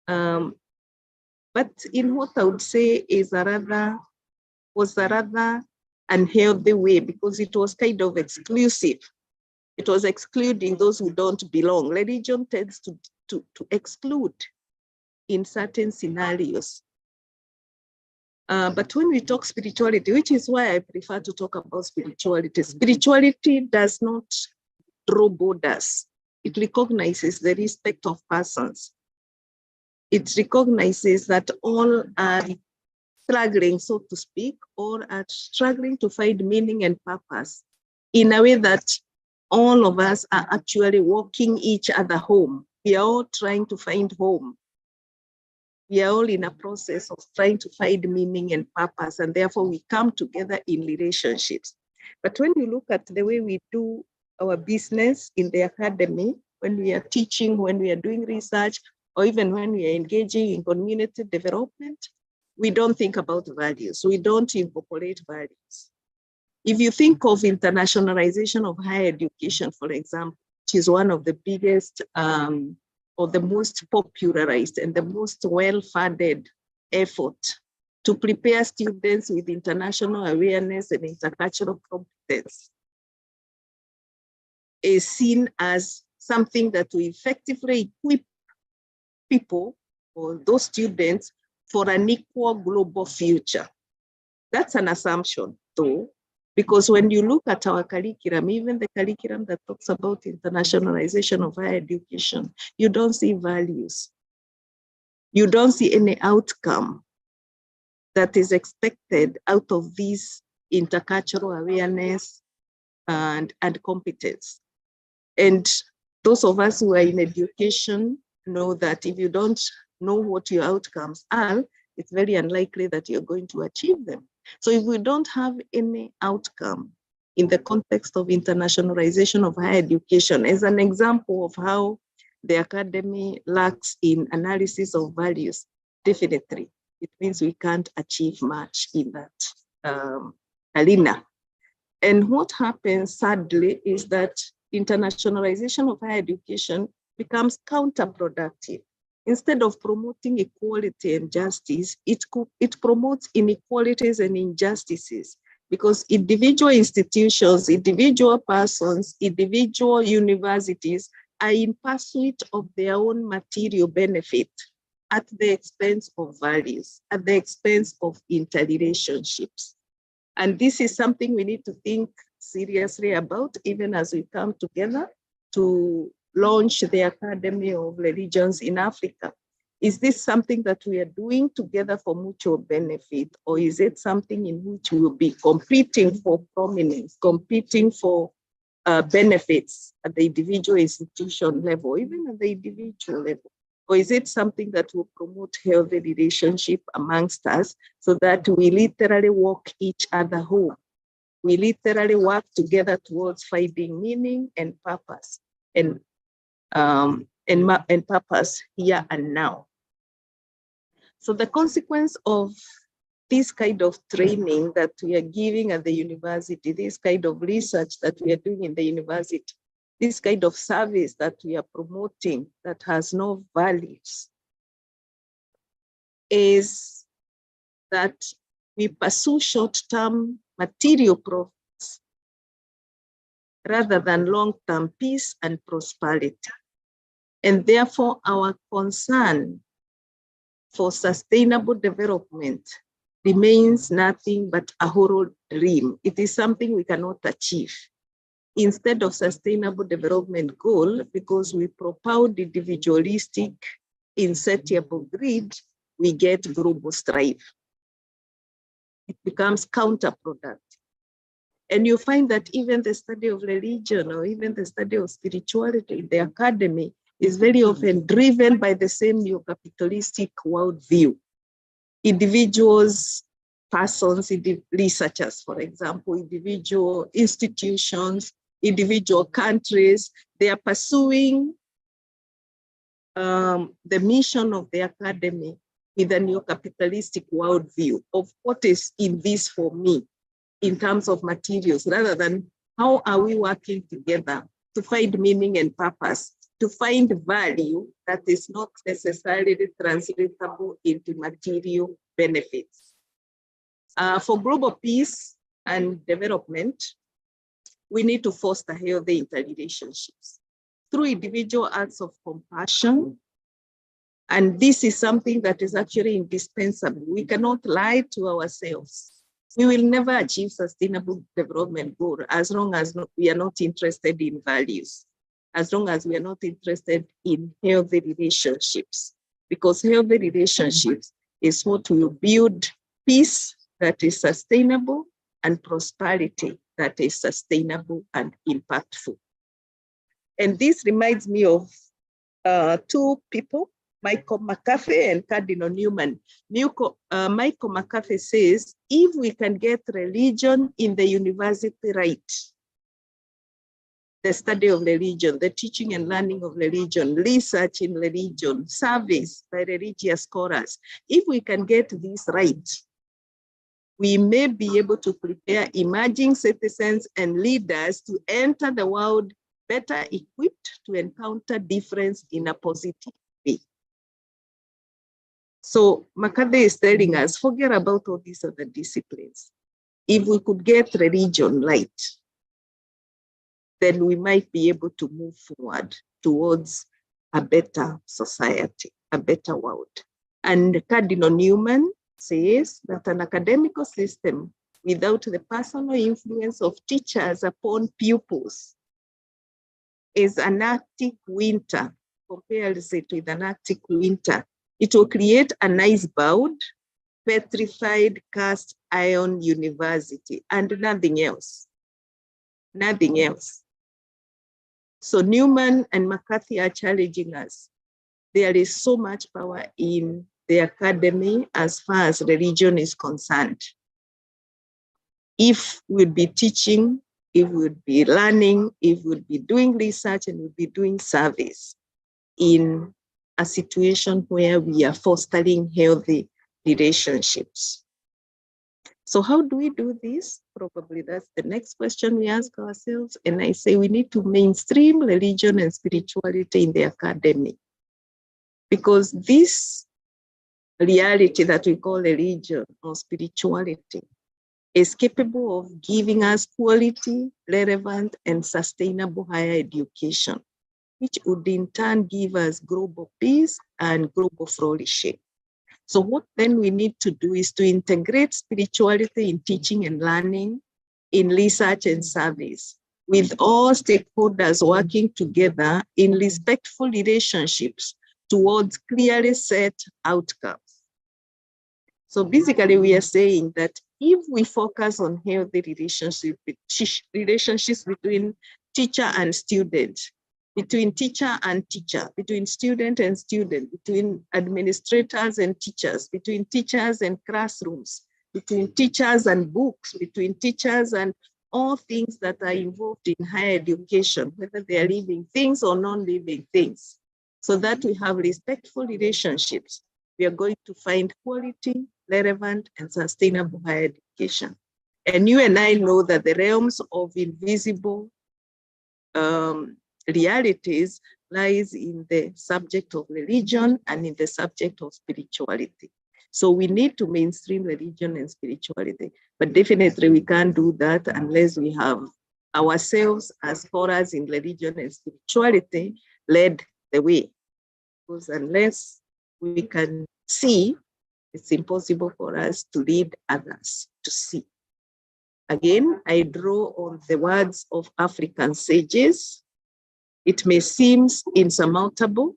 But in what I would say is was a rather unhealthy way, because it was kind of exclusive. It was excluding those who don't belong. Religion tends to exclude in certain scenarios. But when we talk spirituality, which is why I prefer to talk about spirituality, spirituality does not draw borders. It recognizes the respect of persons. It recognizes that all are struggling, so to speak, or are struggling to find meaning and purpose in a way that all of us are actually walking each other home. We are all trying to find home. We are all in a process of trying to find meaning and purpose, and therefore we come together in relationships. But when you look at the way we do our business in the academy, when we are teaching, when we are doing research, or even when we are engaging in community development, we don't think about values. We don't incorporate values. If you think of internationalization of higher education, for example, which is one of the biggest or the most popularized and the most well-funded effort to prepare students with international awareness and intercultural competence, is seen as something that will effectively equip people or those students for an equal global future. That's an assumption, though, because when you look at our curriculum, even the curriculum that talks about internationalization of higher education, you don't see values. You don't see any outcome that is expected out of this intercultural awareness and competence. And those of us who are in education know that if you don't know what your outcomes are, it's very unlikely that you're going to achieve them. So if we don't have any outcome in the context of internationalization of higher education, as an example of how the academy lacks in analysis of values, definitely, it means we can't achieve much in that arena. And what happens, sadly, is that internationalization of higher education becomes counterproductive. Instead of promoting equality and justice, it promotes inequalities and injustices, because individual institutions, individual persons, individual universities are in pursuit of their own material benefit at the expense of values, at the expense of interrelationships. And this is something we need to think seriously about, even as we come together to launch the Academy of Religions in Africa. Is this something that we are doing together for mutual benefit, or is it something in which we will be competing for prominence, competing for benefits at the individual institution level, even at the individual level? Or is it something that will promote healthy relationship amongst us so that we literally walk each other home? We literally work together towards finding meaning and purpose, and purpose here and now. So the consequence of this kind of training that we are giving at the university, this kind of research that we are doing in the university, this kind of service that we are promoting that has no values, is that we pursue short-term material profits rather than long-term peace and prosperity. And therefore, our concern for sustainable development remains nothing but a hollow dream. It is something we cannot achieve. Instead of sustainable development goal, because we propound individualistic, insatiable greed, we get global strife. It becomes counterproductive. And you find that even the study of religion or even the study of spirituality in the academy is very often driven by the same neo-capitalistic worldview. Individuals, persons, researchers, for example, individual institutions, individual countries, they are pursuing the mission of the academy with a neo-capitalistic worldview of what is in this for me in terms of materials, rather than how are we working together to find meaning and purpose to find value that is not necessarily translatable into material benefits. For global peace and development, we need to foster healthy interrelationships through individual acts of compassion. And this is something that is actually indispensable. We cannot lie to ourselves. We will never achieve sustainable development goal as long as we are not interested in values, as long as we are not interested in healthy relationships, because healthy relationships is what will build peace that is sustainable and prosperity that is sustainable and impactful. And this reminds me of two people, Michael McCarthy and Cardinal Newman. Michael McCarthy says, if we can get religion in the university right, the study of religion, the teaching and learning of religion, research in religion, service by religious scholars, if we can get this right, we may be able to prepare emerging citizens and leaders to enter the world better equipped to encounter difference in a positive way. So McCarthy is telling us, forget about all these other disciplines. If we could get religion right, then we might be able to move forward towards a better society, a better world. And Cardinal Newman says that an academical system without the personal influence of teachers upon pupils is an Arctic winter, compares it with an Arctic winter. It will create an icebound, petrified cast iron university and nothing else. Nothing else. So Newman and McCarthy are challenging us. There is so much power in the academy as far as religion is concerned. If we'd be teaching, if we'd be learning, if we'd be doing research and we'd be doing service in a situation where we are fostering healthy relationships. So how do we do this? Probably that's the next question we ask ourselves. And I say we need to mainstream religion and spirituality in the academy, because this reality that we call religion or spirituality is capable of giving us quality, relevant, and sustainable higher education, which would in turn give us global peace and global flourishing. So what then we need to do is to integrate spirituality in teaching and learning, in research and service, with all stakeholders working together in respectful relationships towards clearly set outcomes. So basically we are saying that if we focus on healthy relationships between teacher and student, between teacher and teacher, between student and student, between administrators and teachers, between teachers and classrooms, between teachers and books, between teachers and all things that are involved in higher education, whether they are living things or non-living things, so that we have respectful relationships, we are going to find quality, relevant, and sustainable higher education. And you and I know that the realms of invisible realities lies in the subject of religion and in the subject of spirituality. So we need to mainstream religion and spirituality, but definitely we can't do that unless we have ourselves as scholars in religion and spirituality led the way. Because unless we can see, it's impossible for us to lead others to see. Again, I draw on the words of African sages. It may seem insurmountable,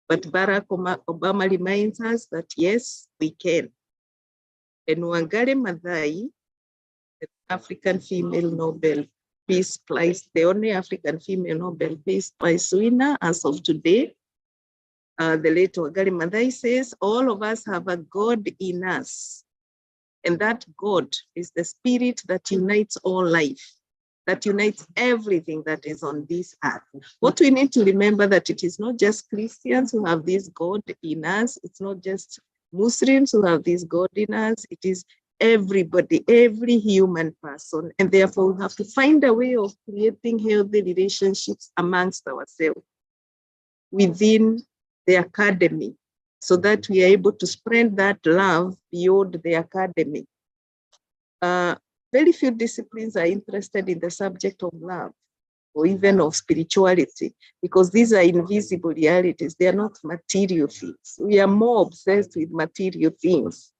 but Barack Obama reminds us that yes, we can. And Wangari Maathai, the African female Nobel Peace Prize, the only African female Nobel Peace Prize winner as of today, the late Wangari Maathai says, all of us have a God in us. And that God is the spirit that unites all life, that unites everything that is on this earth. What we need to remember that it is not just Christians who have this God in us. It's not just Muslims who have this God in us. It is everybody, every human person. And therefore we have to find a way of creating healthy relationships amongst ourselves. within the academy so that we are able to spread that love beyond the academy. Very few disciplines are interested in the subject of love or even of spirituality, because these are invisible realities. They are not material things. We are more obsessed with material things.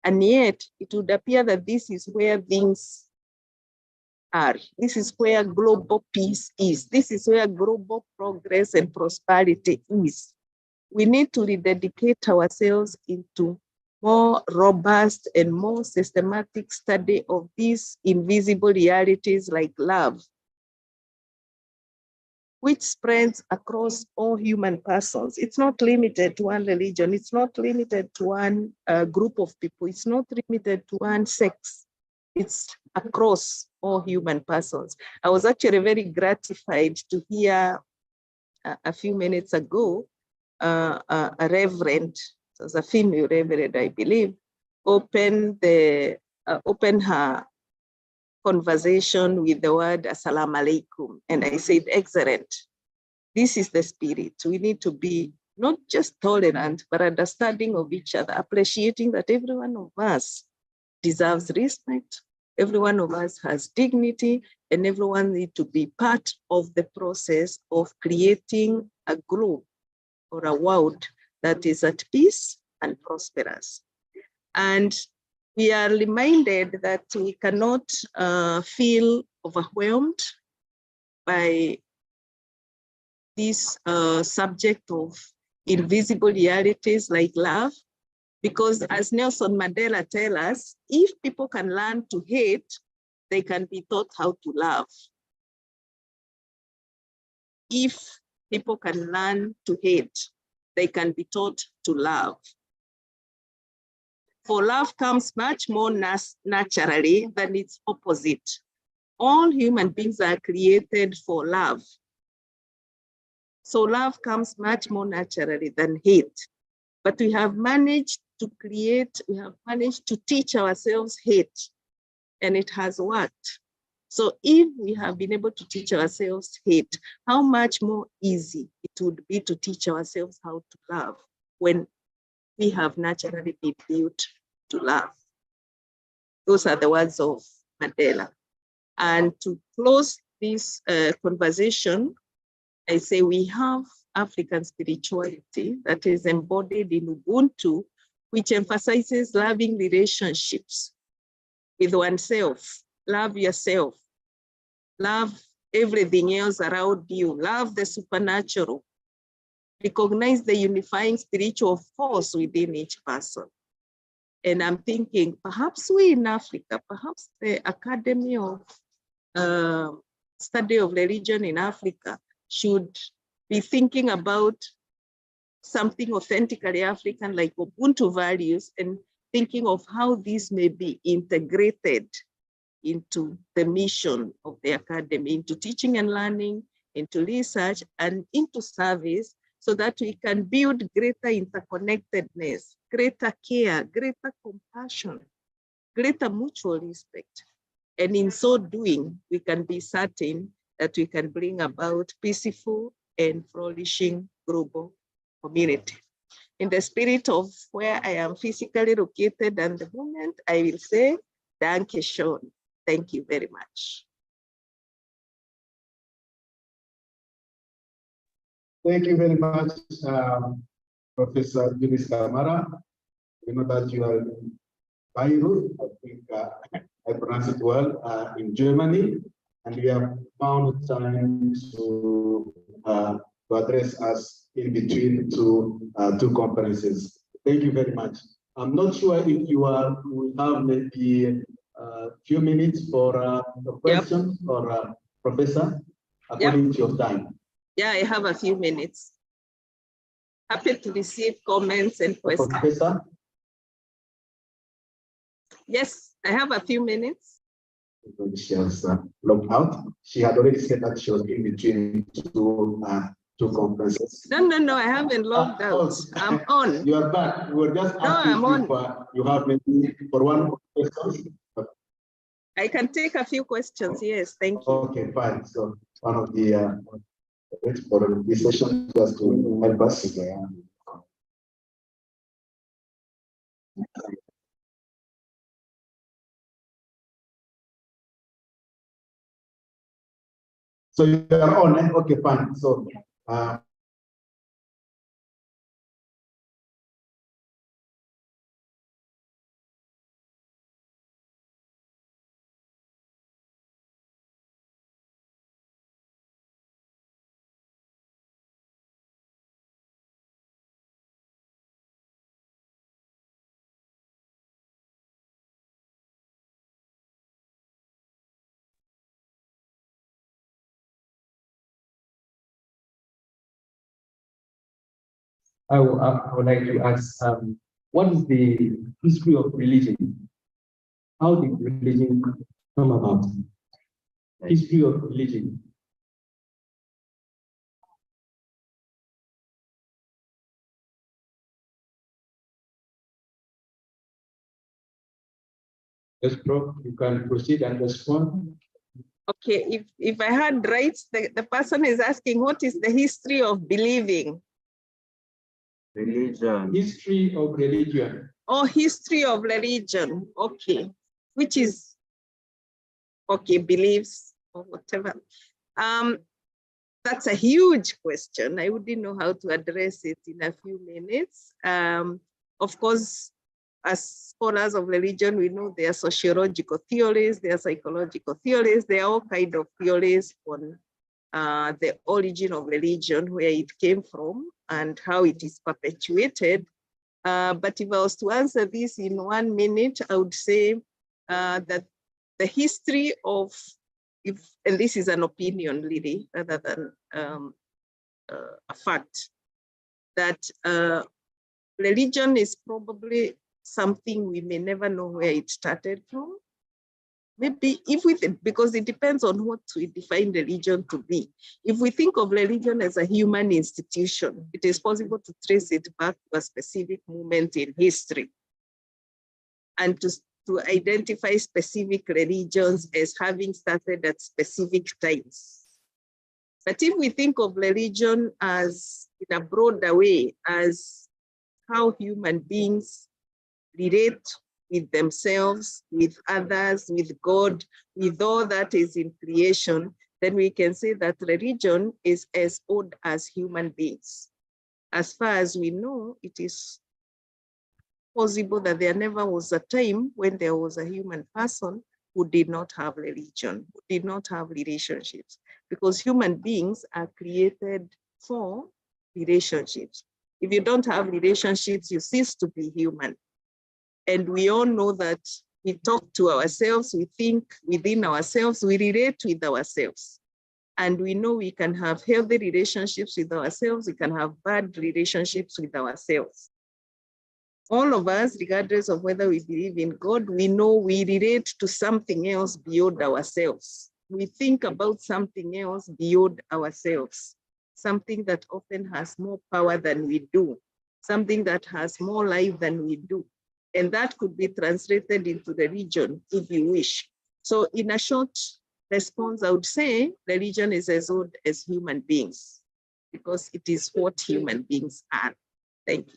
And yet it would appear that this is where things are. This is where global peace is. This is where global progress and prosperity is. We need to rededicate ourselves into more robust and more systematic study of these invisible realities like love, which spreads across all human persons. It's not limited to one religion. It's not limited to one group of people. It's not limited to one sex. It's across all human persons. I was actually very gratified to hear a few minutes ago, a reverend, it was a female reverend, I believe, open her conversation with the word Assalamu alaikum. And I said, excellent. This is the spirit. We need to be not just tolerant, but understanding of each other, appreciating that every one of us deserves respect. Every one of us has dignity, and everyone needs to be part of the process of creating a globe or a world that is at peace and prosperous. And we are reminded that we cannot feel overwhelmed by this subject of invisible realities like love, because as Nelson Mandela tells us, if people can learn to hate, they can be taught how to love. If people can learn to hate, they can be taught to love. For love comes much more naturally than its opposite. All human beings are created for love. So love comes much more naturally than hate. But we have managed to teach ourselves hate, and it has worked. So if we have been able to teach ourselves hate, how much more easy it would be to teach ourselves how to love when we have naturally been built to love. Those are the words of Mandela. And to close this conversation, I say we have African spirituality that is embodied in Ubuntu, which emphasizes loving relationships with oneself. Love yourself. Love everything else around you. Love the supernatural. Recognize the unifying spiritual force within each person. And I'm thinking, perhaps we in Africa, perhaps the Academy of Study of Religion in Africa should be thinking about something authentically African like Ubuntu values, and thinking of how these may be integrated into the mission of the academy, into teaching and learning, into research, and into service, so that we can build greater interconnectedness, greater care, greater compassion, greater mutual respect. And in so doing, we can be certain that we can bring about peaceful and flourishing global community. In the spirit of where I am physically located at the moment, I will say, Danke schön. Thank you very much. Thank you very much, Professor Eunice Kamara. You know that you are in Beirut, I think I pronounce it well, in Germany, and we have found time to address us in between two conferences. Thank you very much. I'm not sure if you will have maybe a few minutes for a question, yep, or Professor, according, yep, to your time. Yeah, I have a few minutes. Happy to receive comments and questions. Professor? Yes, I have a few minutes. She has logged out. She had already said that she was in between two conferences. No, I haven't logged out. I'm on. You are back. We were just asking if you have maybe for one question. I can take a few questions. Yes, thank you. Okay, fine. So one of the wait for this session just to help us. So you are on, eh? Okay, fine. So I would like to ask, what is the history of religion? How did religion come about? History of religion. Yes, Prof, you can proceed and respond. Okay, if I heard right, the person is asking what is the history of believing? Religion. History of religion. Oh, history of religion. Okay, which is okay, beliefs or whatever. That's a huge question. I wouldn't know how to address it in a few minutes. Of course, as scholars of religion, we know there are sociological theories, there are psychological theories, there are all kinds of theories on the origin of religion, where it came from and how it is perpetuated. But if I was to answer this in 1 minute, I would say that the history of, and this is an opinion really, rather than a fact, that religion is probably something we may never know where it started from. Maybe if we think, because it depends on what we define religion to be. If we think of religion as a human institution, it is possible to trace it back to a specific moment in history and to identify specific religions as having started at specific times. But if we think of religion as, in a broader way, as how human beings relate with themselves, with others, with God, with all that is in creation, then we can say that religion is as old as human beings. As far as we know, it is possible that there never was a time when there was a human person who did not have religion, who did not have relationships, because human beings are created for relationships. If you don't have relationships, you cease to be human. And we all know that we talk to ourselves, we think within ourselves, we relate with ourselves. And we know we can have healthy relationships with ourselves, we can have bad relationships with ourselves. All of us, regardless of whether we believe in God, we know we relate to something else beyond ourselves. We think about something else beyond ourselves, something that often has more power than we do, something that has more life than we do. And that could be translated into religion if you wish. So in a short response, I would say religion is as old as human beings because it is what human beings are. Thank you.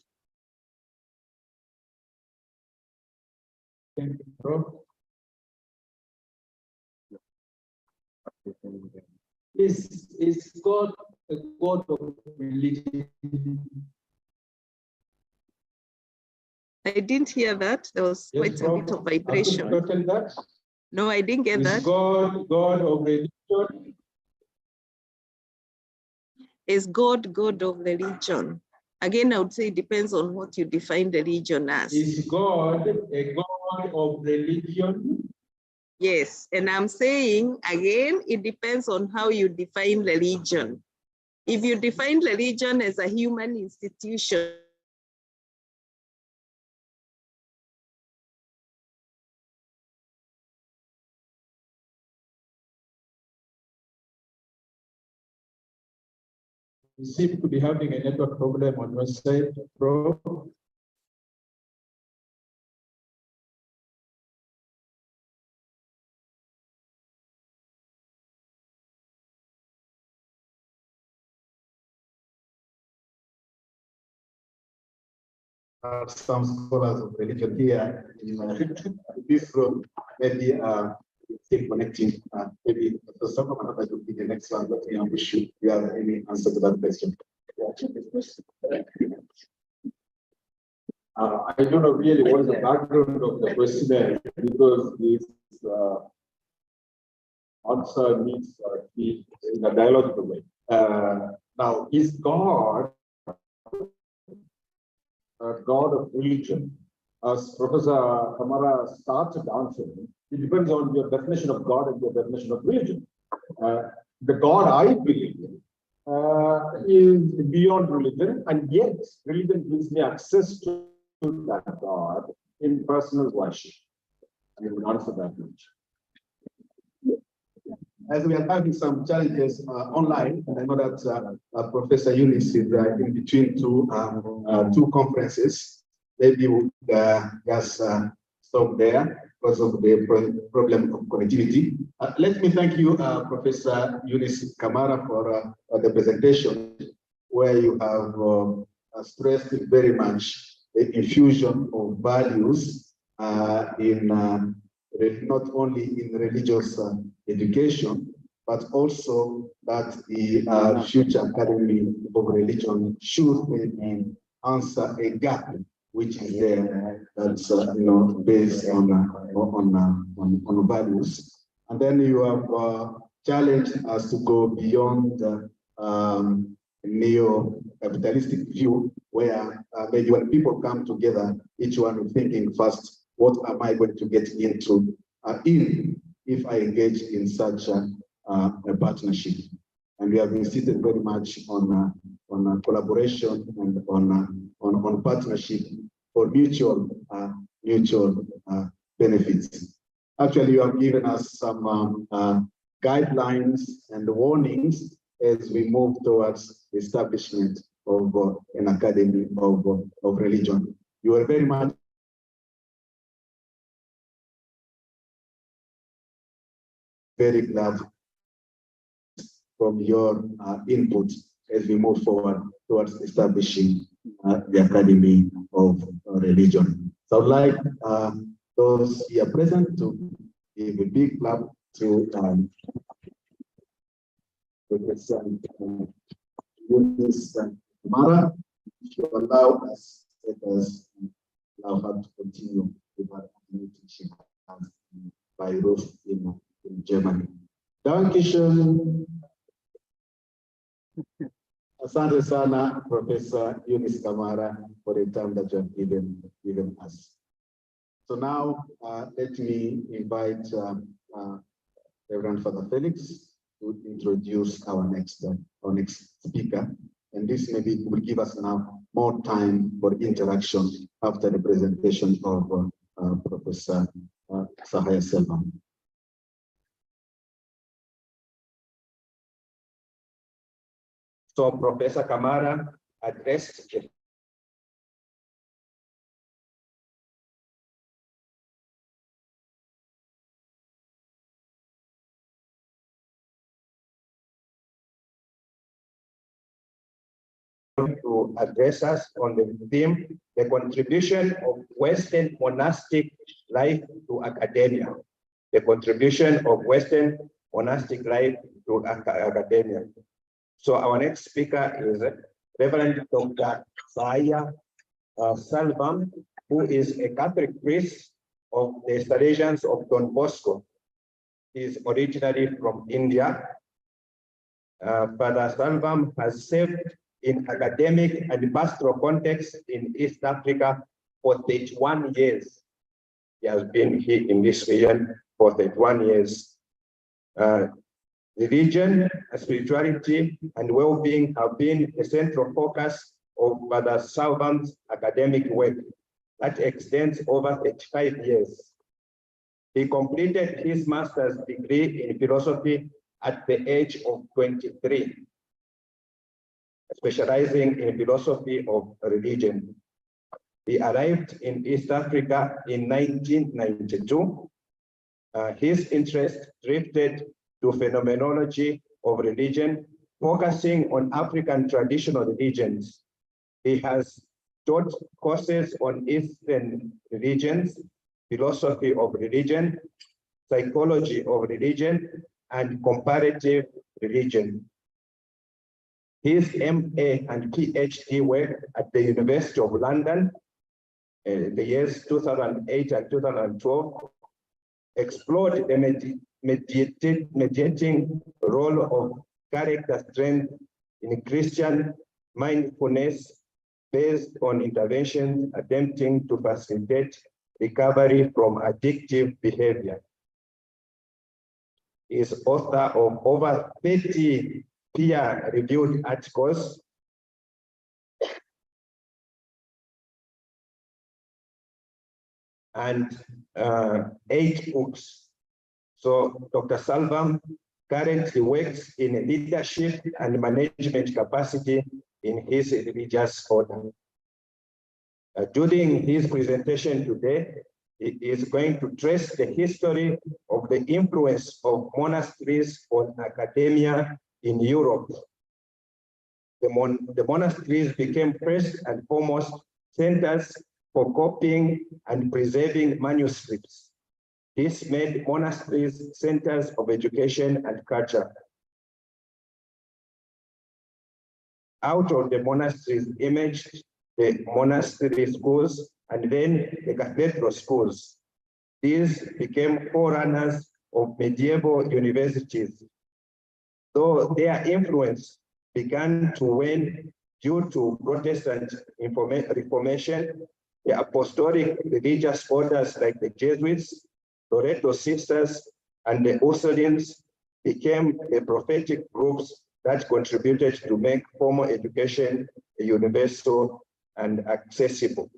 Thank you, Prof. Is God a God of religion? I didn't hear that. There was quite a bit of vibration. That? No, I didn't get that. Is God of religion? Is God God of religion? Again, I would say it depends on what you define religion as. Is God a God of religion? Yes, and I'm saying, again, it depends on how you define religion. If you define religion as a human institution, You seem to be having a network problem on your side, Prof. have some scholars of religion here in this room. Maybe still connecting. Maybe for some of that will be the next one. But we are sure you have any answer to that question. I don't know really what is the background of the questionnaire because this answer needs to be in a dialogical way. Now, is God a God of religion? As Professor Kamara started answering, it depends on your definition of God and your definition of religion. The God I believe in is beyond religion, and yet religion gives me access to that God in personal worship. I will answer that much. As we are having some challenges online, and I know that Professor Eunice is in between two conferences. Maybe we just stop there because of the problem of connectivity. Let me thank you, Professor Eunice Kamara, for the presentation, where you have stressed very much the infusion of values in not only in religious education, but also that the future Academy of Religion should answer a gap which is there that's based on values. And then you have challenged us to go beyond neo-capitalistic view, where maybe when people come together, each one is thinking first, what am I going to get into if I engage in such a partnership? And we have insisted very much on collaboration and on partnership for mutual benefits. Actually, you have given us some guidelines and warnings as we move towards the establishment of an academy of religion. You are very much very glad from your input as we move forward towards establishing the Academy of Religion. So I'd like those here present to give a big clap to Professor Eunice Kamara to allow us, allow her to continue with her teaching by Bayreuth in Germany. Dankeschön. Asante sana, Professor Eunice Kamara, for the time that you have given us. So now, let me invite Reverend Father Felix to introduce our next speaker. And this maybe will give us now more time for interaction after the presentation of Professor Sahaya Selvam. So Professor Kamara addressed the to address us on the theme, the contribution of Western monastic life to academia. The contribution of Western monastic life to academia. So our next speaker is Reverend Dr. Sahaya Selvam, who is a Catholic priest of the Salesians of Don Bosco. He is originally from India. Father Selvam has served in academic and pastoral context in East Africa for 31 years. He has been here in this region for 31 years. Religion, spirituality, and well-being have been a central focus of Father Selvam's academic work that extends over 35 years. He completed his master's degree in philosophy at the age of 23, specializing in philosophy of religion. He arrived in East Africa in 1992. His interest drifted to phenomenology of religion, focusing on African traditional religions. He has taught courses on Eastern religions, philosophy of religion, psychology of religion, and comparative religion. His MA and PhD work at the University of London in the years 2008 and 2012 explored the mediating role of character strength in Christian mindfulness based on interventions attempting to facilitate recovery from addictive behavior. He is author of over 30 peer-reviewed articles and 8 books. So Dr. Salvam currently works in leadership and management capacity in his religious order. During his presentation today, he is going to trace the history of the influence of monasteries on academia in Europe. The monasteries became first and foremost centers for copying and preserving manuscripts. This made monasteries centers of education and culture. Out of the monasteries emerged the monastery schools and then the cathedral schools. These became forerunners of medieval universities, though their influence began to wane due to Protestant Reformation. The apostolic religious orders like the Jesuits, Loreto Sisters, and the Ursulines became the prophetic groups that contributed to make formal education universal and accessible.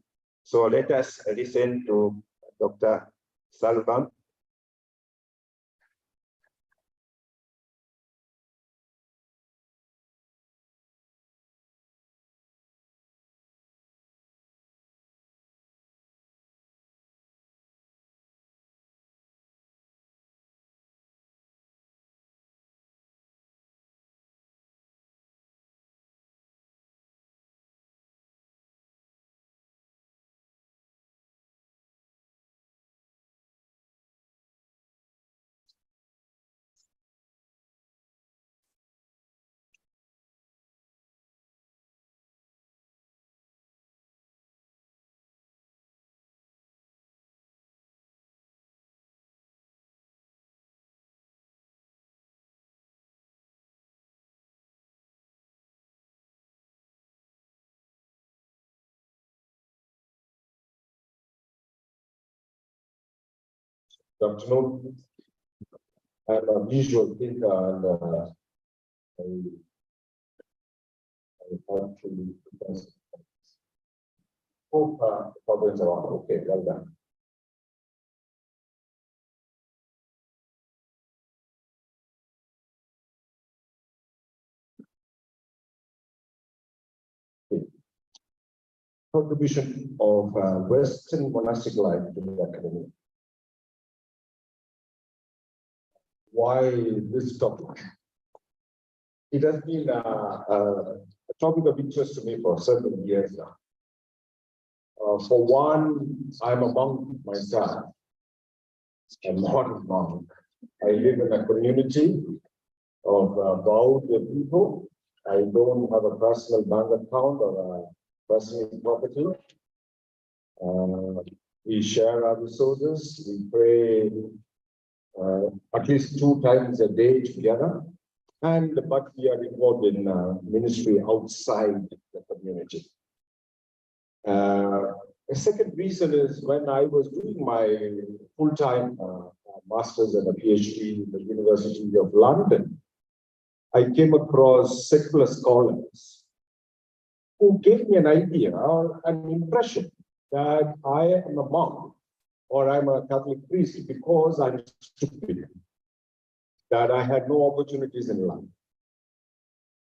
So let us listen to Dr. Salvam. Good afternoon. I'm a visual thinker and I actually hope problems are okay. Well done. Contribution of Western monastic life to the academy. Why this topic? It has been a topic of interest to me for several years now. For one, I'm a monk myself. I'm not a monk. I live in a community of vowed people. I don't have a personal bank account or a personal property. We share our resources. We pray at least 2 times a day together. But we are involved in ministry outside the community. A second reason is when I was doing my full-time master's and a PhD in the University of London, I came across secular scholars who gave me an idea or an impression that I am a monk or I'm a Catholic priest because I'm stupid, that I had no opportunities in life.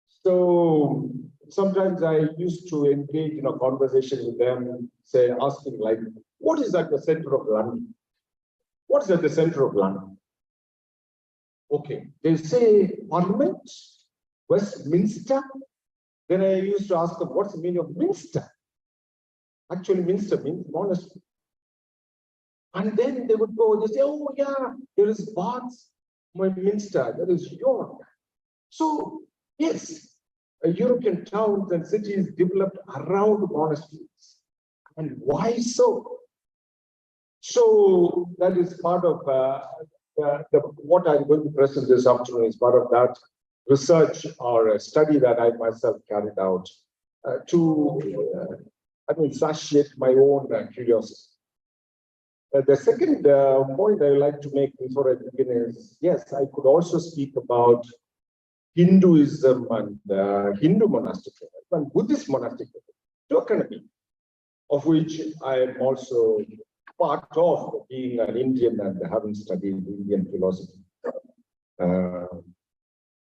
So sometimes I used to engage in a conversation with them, say, asking like, what is at the center of London? What is at the center of London? Okay, they say Parliament, Westminster. Then I used to ask them, what's the meaning of Minster? Actually, Minster means monastery. And then they would go, they say, oh yeah, there is Bath's, my Minster, there is York. So, yes, European towns and cities developed around monasteries. And why so? So that is part of what I'm going to present this afternoon is part of that research or a study that I myself carried out to satiate my own curiosity. The second point I would like to make before I begin is, yes, I could also speak about Hinduism and Hindu monastic life and Buddhist monastic life, two economy, of which I am also part of, being an Indian and having studied Indian philosophy.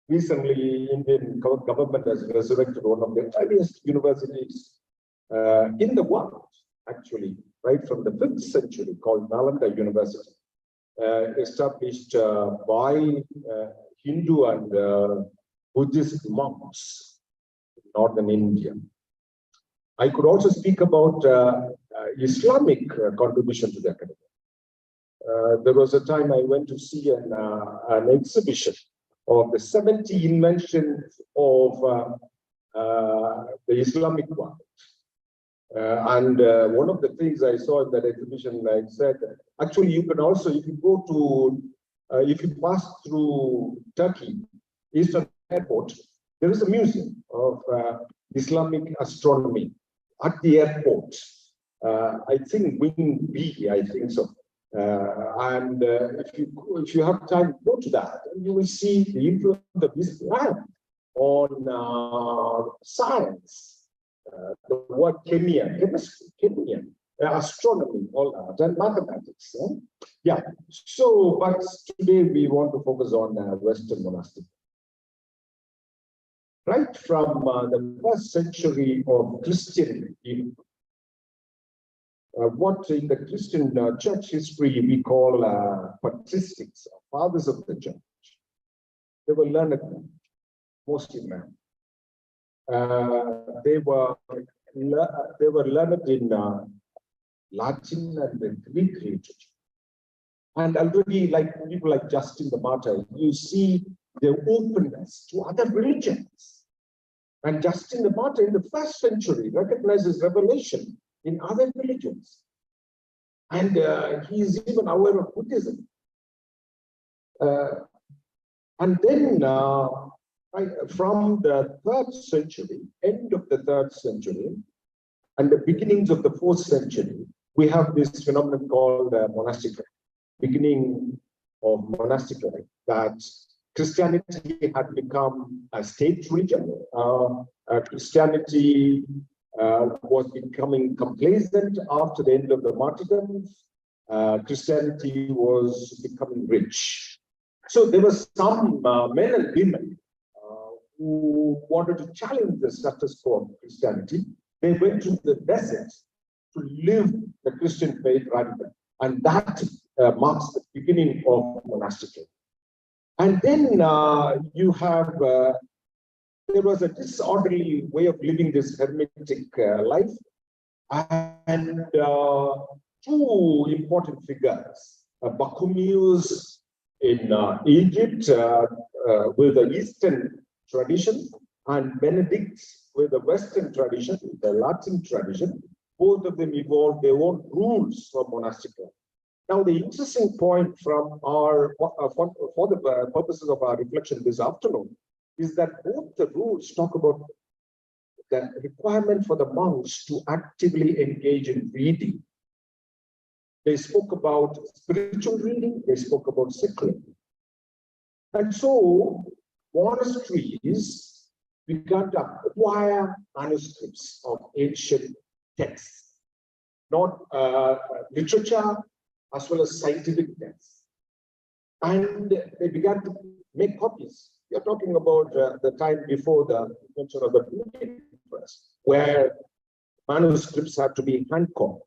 Recently, Indian government has resurrected one of the earliest universities in the world, actually, right from the 5th century, called Nalanda University, established by Hindu and Buddhist monks in northern India. I could also speak about Islamic contribution to the academy. There was a time I went to see an exhibition of the 70 inventions of the Islamic world. And one of the things I saw in that exhibition, like I said, actually you can also, if you go to, if you pass through Turkey, Eastern Airport, there is a museum of Islamic astronomy at the airport. I think Wing B, I think so. And if you have time, go to that, and you will see the influence of Islam on science. The word chemistry, astronomy, all that, and mathematics. Yeah. So, but today we want to focus on Western monastic. Right from the 1st century of Christianity, what in the Christian church history we call patristics, fathers of the church. They were learned men, mostly men. They were learned in Latin and Greek literature. And already, like people like Justin the Martyr, you see their openness to other religions. And Justin the Martyr in the 1st century recognizes revelation in other religions. And he is even aware of Buddhism. And then from the 3rd century, end of the 3rd century, and the beginnings of the 4th century, we have this phenomenon called monastic life, beginning of monastic life, that Christianity had become a state religion. Christianity was becoming complacent after the end of the martyrdom. Christianity was becoming rich. So there were some men and women who wanted to challenge the status quo of Christianity. They went to the desert to live the Christian faith radically. And that marks the beginning of monastic life. And then you have, there was a disorderly way of living this hermetic life. And two important figures, Pachomius in Egypt with the Eastern tradition, and Benedict with the Western tradition, the Latin tradition. Both of them evolved their own rules for monastic life. Now, the interesting point from our, for the purposes of our reflection this afternoon, is that both the rules talk about the requirement for the monks to actively engage in reading. They spoke about spiritual reading, they spoke about secular. And so, monasteries began to acquire manuscripts of ancient texts, not literature, as well as scientific texts. And they began to make copies. You're talking about the time before the invention of the printing press, where manuscripts had to be hand-copied.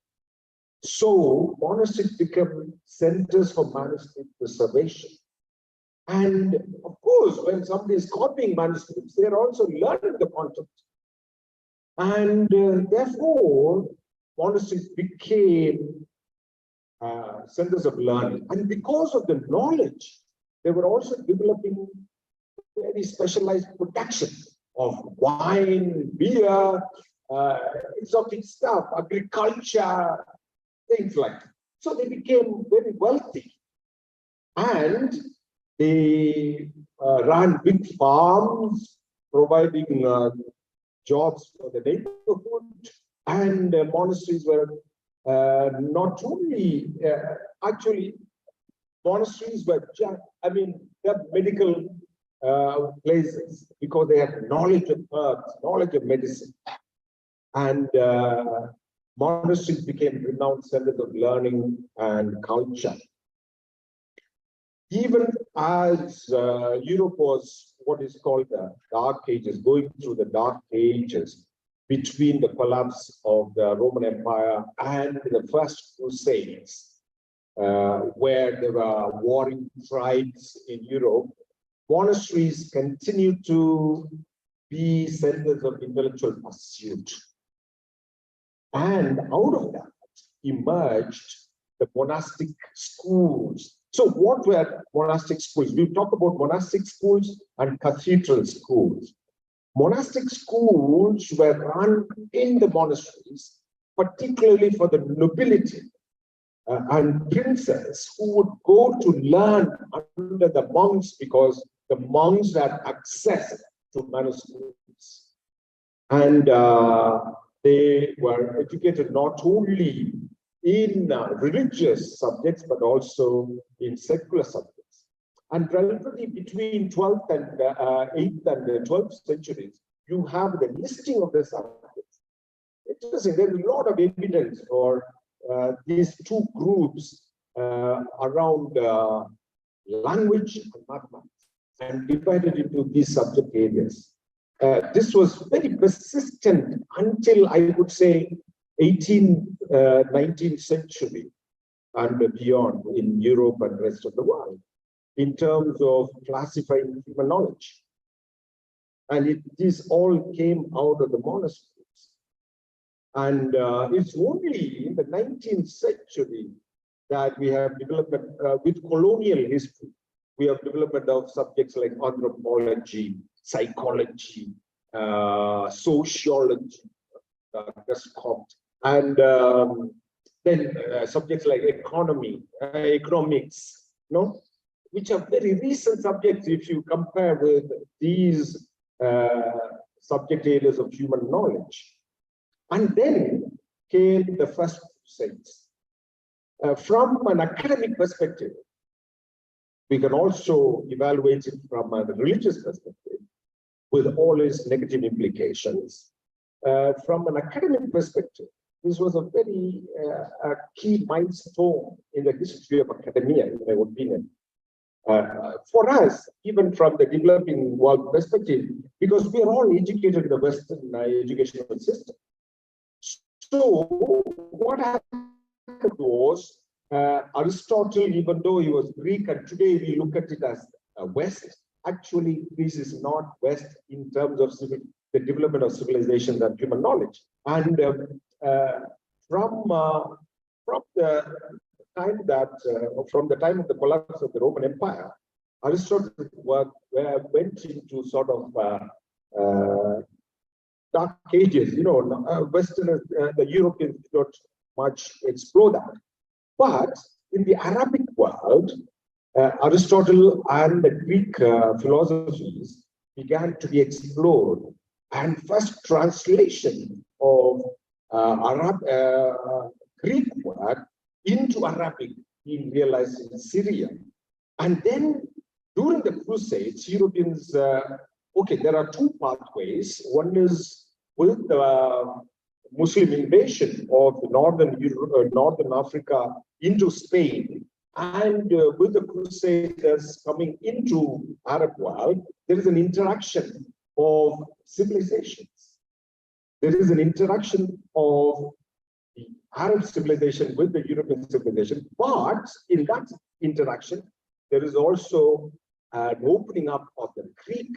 So monasteries became centers for manuscript preservation. And of course, when somebody is copying manuscripts, they're also learning the content. And therefore, monasteries became centers of learning. And because of the knowledge, they were also developing very specialized production of wine, beer, exotic stuff, agriculture, things like that. So they became very wealthy. And they ran big farms, providing jobs for the neighborhood. And monasteries were not only, actually, monasteries were just, I mean, they're medical places because they had knowledge of herbs, knowledge of medicine. And monasteries became renowned centers of learning and culture. Even as Europe was what is called the Dark Ages, going through the Dark Ages between the collapse of the Roman Empire and the First Crusades, where there were warring tribes in Europe, monasteries continued to be centers of intellectual pursuit. And out of that emerged the monastic schools. So what were monastic schools? We've talked about monastic schools and cathedral schools. Monastic schools were run in the monasteries, particularly for the nobility and princes who would go to learn under the monks because the monks had access to manuscripts. And they were educated not only in religious subjects, but also in secular subjects. And relatively between 12th and 8th and 12th centuries, you have the listing of the subjects. Interesting, there's a lot of evidence for these two groups around language and mathematics, and divided into these subject areas. This was very persistent until, I would say, 19th century and beyond in Europe and rest of the world, in terms of classifying human knowledge. And this all came out of the monasteries. And it's only in the 19th century that we have development with colonial history. We have development of subjects like anthropology, psychology, sociology, and then subjects like economy, economics, which are very recent subjects if you compare with these subject areas of human knowledge. And then came the First Crusades. From an academic perspective, we can also evaluate it from a religious perspective with all its negative implications. From an academic perspective, this was a very key milestone in the history of academia, in my opinion. For us, even from the developing world perspective, because we are all educated in the Western educational system. So what happened was Aristotle, even though he was Greek, and today we look at it as West, actually Greece is not West in terms of the development of civilizations and human knowledge. And from the time that, from the time of the collapse of the Roman Empire, Aristotle's work went into sort of Dark Ages. Westerners, the Europeans did not much explore that. But in the Arabic world, Aristotle and the Greek philosophies began to be explored. And first translation of Greek work into Arabic being realized in Syria. And then during the Crusades, Europeans, there are two pathways. One is with the Muslim invasion of Northern Africa into Spain, and with the Crusaders coming into Arab world, there is an interaction of civilizations. There is an interaction of the Arab civilization with the European civilization, but in that interaction, there is also an opening up of the Greek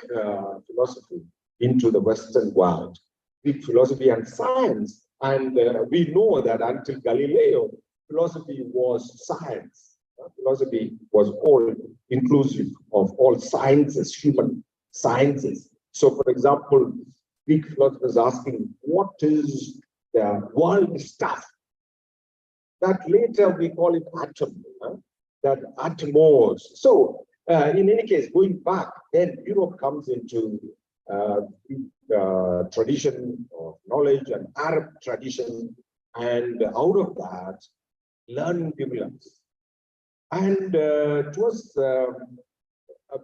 philosophy into the Western world. Greek philosophy and science And we know that until Galileo, philosophy was science. Philosophy was all inclusive of all sciences, human sciences. So, for example, Greek philosophers asking, what is the world stuff? That later we call it atom, that atomos. So, in any case, going back, then Europe comes into tradition of knowledge and Arab tradition, and out of that, learning develops. And it was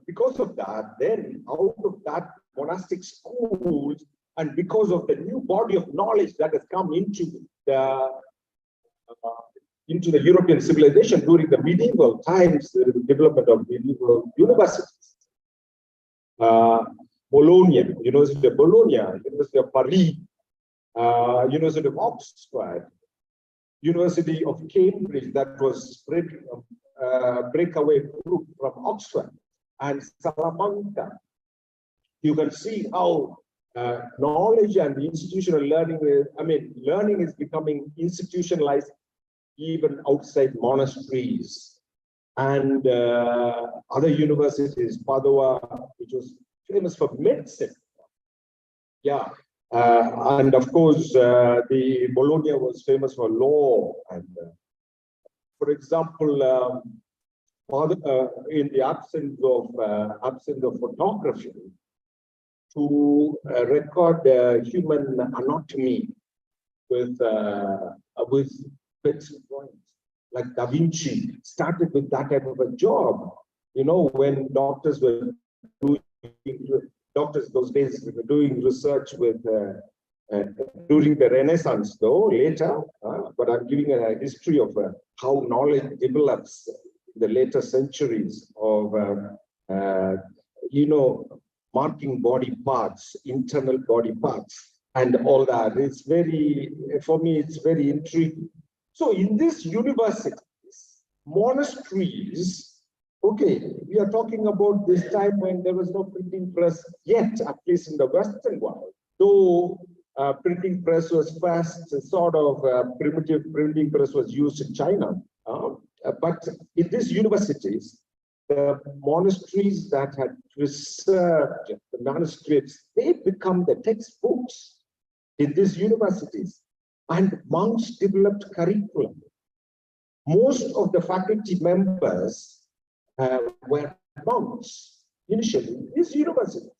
because of that, then out of that monastic schools, and because of the new body of knowledge that has come into the European civilization during the medieval times, the development of medieval universities. Bologna, University of Bologna, University of Paris, University of Oxford, University of Cambridge, that was breakaway group from Oxford, and Salamanca. You can see how knowledge and institutional learning learning is becoming institutionalized even outside monasteries. And other universities, Padua, which was famous for medicine. Yeah. And of course, the Bologna was famous for law. And for example, in the absence of photography, to record human anatomy with pencil drawings, like Da Vinci started with that type of a job. When doctors those days were doing research with during the Renaissance, though later, but I'm giving a history of how knowledge develops in the later centuries of marking body parts, internal body parts, and all that. It's for me, it's very intriguing. So in these universities, monasteries, okay, we are talking about this time when there was no printing press yet, at least in the Western world. Though printing press was first, sort of primitive printing press was used in China. But in these universities, the monasteries that had preserved the manuscripts, they become the textbooks in these universities. And monks developed curriculum. Most of the faculty members were monks initially in these universities.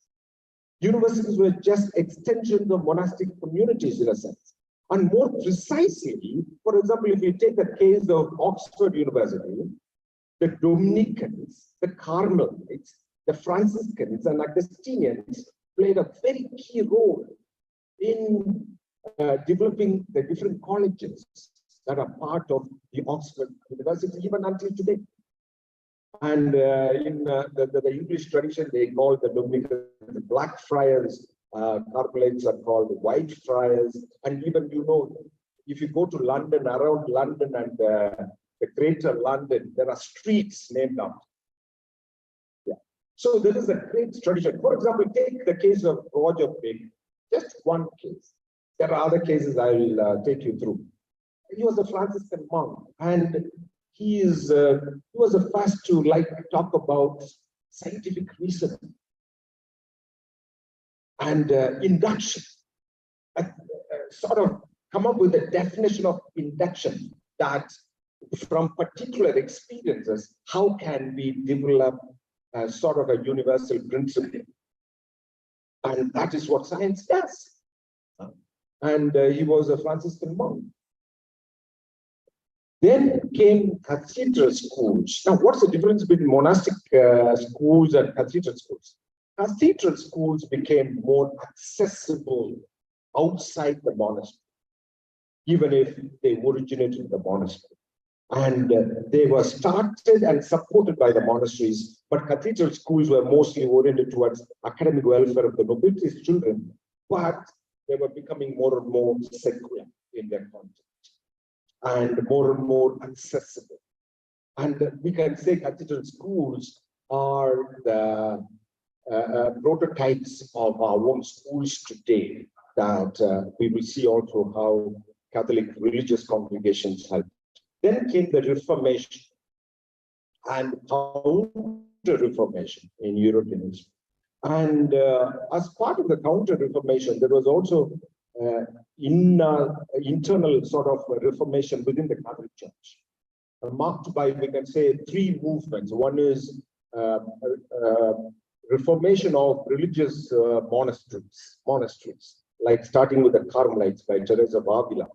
Universities were just extensions of monastic communities in a sense. And more precisely, for example, if you take the case of Oxford University, the Dominicans, the Carmelites, the Franciscans, and Augustinians played a very key role in developing the different colleges that are part of the Oxford University, even until today. And in the English tradition, they call the Dominicans the Black Friars, Carmelites are called White Friars, and even, if you go to London, around London and the greater London, there are streets named after. Yeah. So there is a great tradition. For example, take the case of Roger Bacon, just one case. There are other cases I will take you through. He was a Franciscan monk, and he was the first to talk about scientific reasoning and induction. Sort of come up with a definition of induction, that from particular experiences, how can we develop sort of a universal principle? And that is what science does. And he was a Franciscan monk. Then came cathedral schools. Now, what's the difference between monastic schools and cathedral schools? Cathedral schools became more accessible outside the monastery, even if they originated in the monastery. And they were started and supported by the monasteries, but cathedral schools were mostly oriented towards academic welfare of the nobility's children, but they were becoming more and more secular in their content and more accessible. And we can say cathedral schools are the prototypes of our own schools today. that we will see also how Catholic religious congregations helped. Then came the Reformation and Counter-Reformation in European history. And as part of the Counter-Reformation, there was also internal sort of reformation within the Catholic Church, marked by, we can say, three movements. One is reformation of religious monasteries, like starting with the Carmelites by Teresa of Avila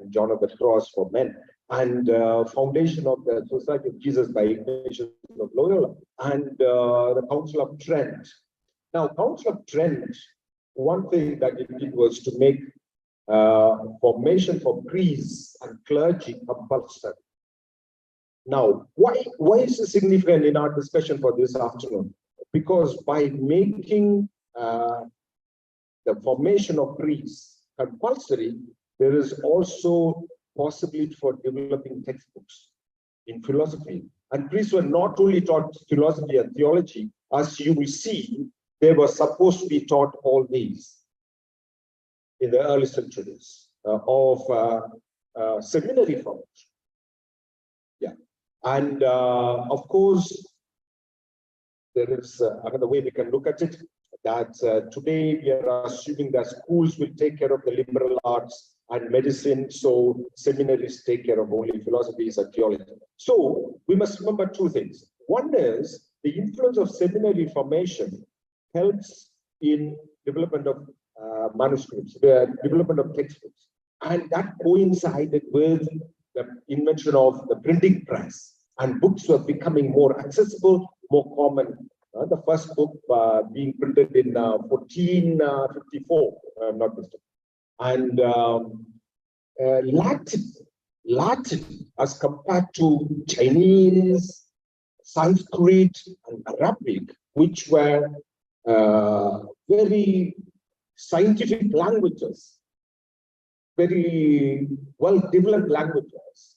and John of the Cross for men, and foundation of the Society of Jesus by Ignatius of Loyola, and the Council of Trent. Now, Council of Trent, one thing that it did was to make formation for priests and clergy compulsory. Now, why is this significant in our discussion for this afternoon? Because by making the formation of priests compulsory, there is also possibility for developing textbooks in philosophy. And priests were not only taught philosophy and theology, as you will see, they were supposed to be taught all these in the early centuries of seminary formation. Yeah, and of course, there is another way we can look at it, that today we are assuming that schools will take care of the liberal arts and medicine, so seminaries take care of only philosophies and theology. So we must remember two things. One is the influence of seminary formation helps in development of manuscripts, the development of textbooks, and that coincided with the invention of the printing press, and books were becoming more accessible, more common. The first book being printed in 1454, not mistaken. And Latin, as compared to Chinese, Sanskrit, and Arabic, which were very scientific languages, very well-developed languages,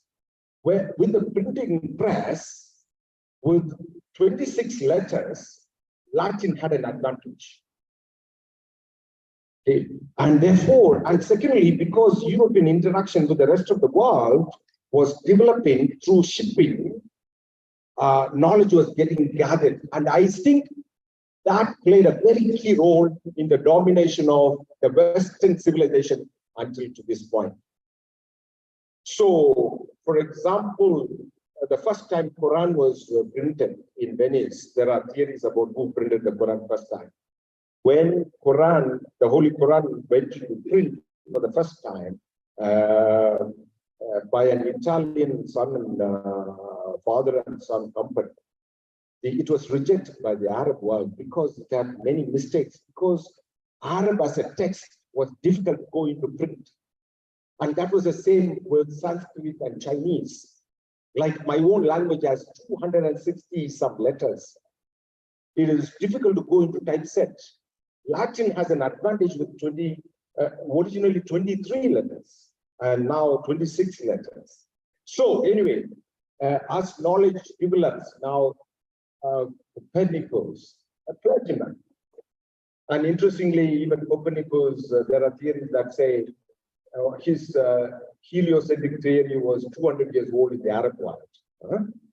where with the printing press, with 26 letters, Latin had an advantage. Okay. And therefore, and secondly, because European interaction with the rest of the world was developing through shipping, knowledge was getting gathered. And I think that played a very key role in the domination of the Western civilization until to this point. So, for example, the first time Quran was printed in Venice, there are theories about who printed the Quran first time. When Quran, the Holy Quran, went to print for the first time by an Italian son and father and son company, it was rejected by the Arab world because it had many mistakes, because Arab as a text was difficult to go into print. And that was the same with Sanskrit and Chinese. Like my own language has 260 some letters. It is difficult to go into typeset. Latin has an advantage with originally 23 letters and now 26 letters. So anyway, as knowledge develops, now Copernicus, a clergyman. And interestingly, even Copernicus, there are theories that say his heliocentric theory was 200 years old in the Arab world.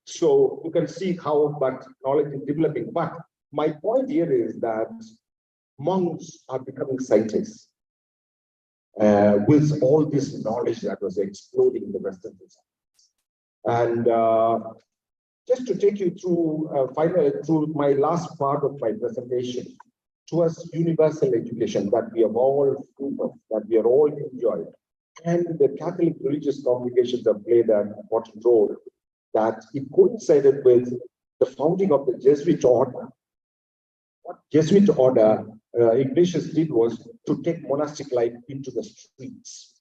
So you can see how much knowledge is developing. But my point here is that monks are becoming scientists with all this knowledge that was exploding in the Western societies. And just to take you through through my last part of my presentation, towards universal education that we have all that we are all enjoyed, and the Catholic religious congregations have played an important role, that it coincided with the founding of the Jesuit order. What Jesuit order Ignatius did was to take monastic life into the streets,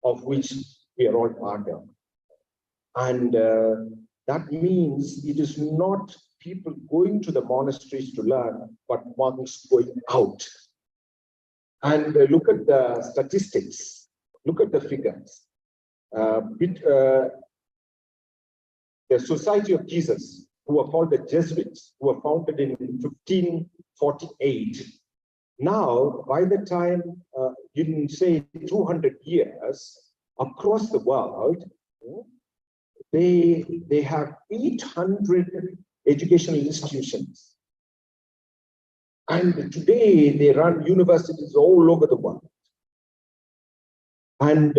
of which we are all part of. And that means it is not people going to the monasteries to learn, but monks going out. And look at the statistics, look at the figures. The Society of Jesus, who are called the Jesuits, who were founded in 1548. Now, by the time in say 200 years across the world, they have 800 educational institutions. And today they run universities all over the world. And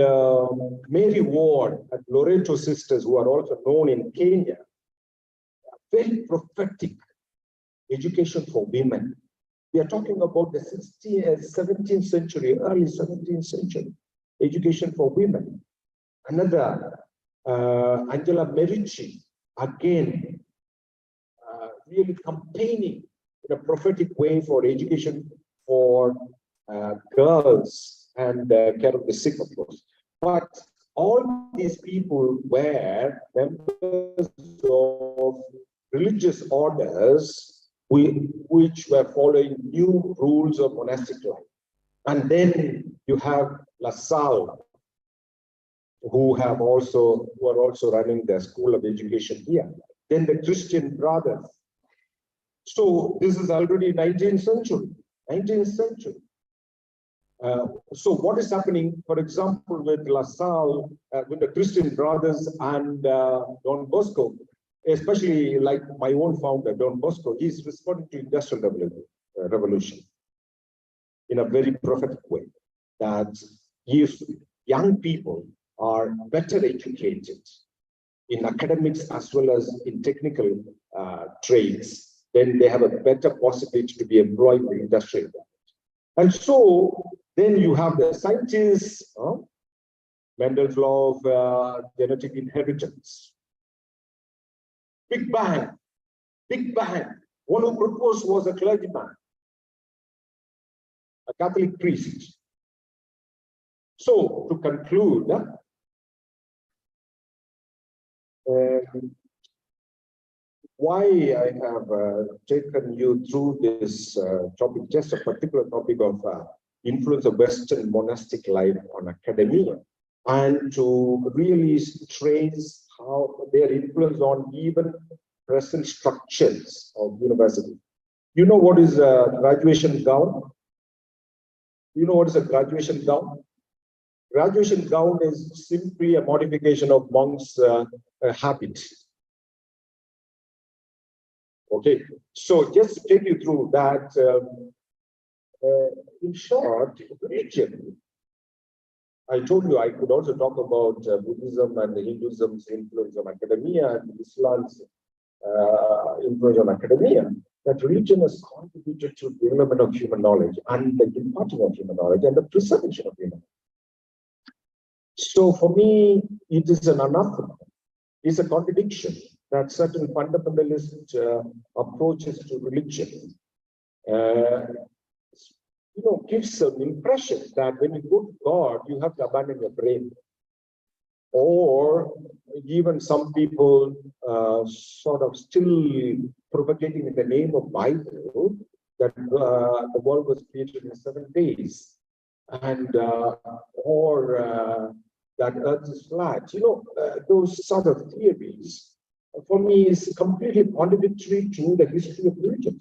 Mary Ward and Loreto Sisters, who are also known in Kenya, very prophetic education for women. We are talking about the 17th century, early 17th century, education for women. Another, Angela Merici, again, really campaigning in a prophetic way for education for girls and care of the sick, of course. But all these people were members of religious orders which were following new rules of monastic life. And then you have La Salle, who are also running the School of Education here. Then the Christian Brothers. So this is already 19th century. So what is happening, for example, with La Salle, with the Christian Brothers and Don Bosco, especially like my own founder, Don Bosco, he's responding to Industrial Revolution in a very prophetic way, that if young people are better educated in academics as well as in technical trades, then they have a better possibility to be employed in the industrial world. And so then you have the scientists, Mendel's law of genetic inheritance. Big Bang. One who proposed was a clergyman, a Catholic priest. So to conclude, why I have taken you through this topic, just a particular topic of influence of Western monastic life on academia, and to really trace how their influence on even present structures of university. You know what is a graduation gown? You know what is a graduation gown? Graduation gown is simply a modification of monk's habit. Okay, so just to take you through that, in short, religion. I told you I could also talk about Buddhism and Hinduism's influence on academia and Islam's influence on academia. That religion has contributed to the development of human knowledge and the imparting of human knowledge and the preservation of human knowledge. So for me, it is an anathema. It's a contradiction that certain fundamentalist approaches to religion gives an impression that when you go to God, you have to abandon your brain. Or even some people sort of still propagating in the name of Bible that the world was created in 7 days, and or that Earth is flat. Those sort of theories, for me, is completely contradictory to the history of religion.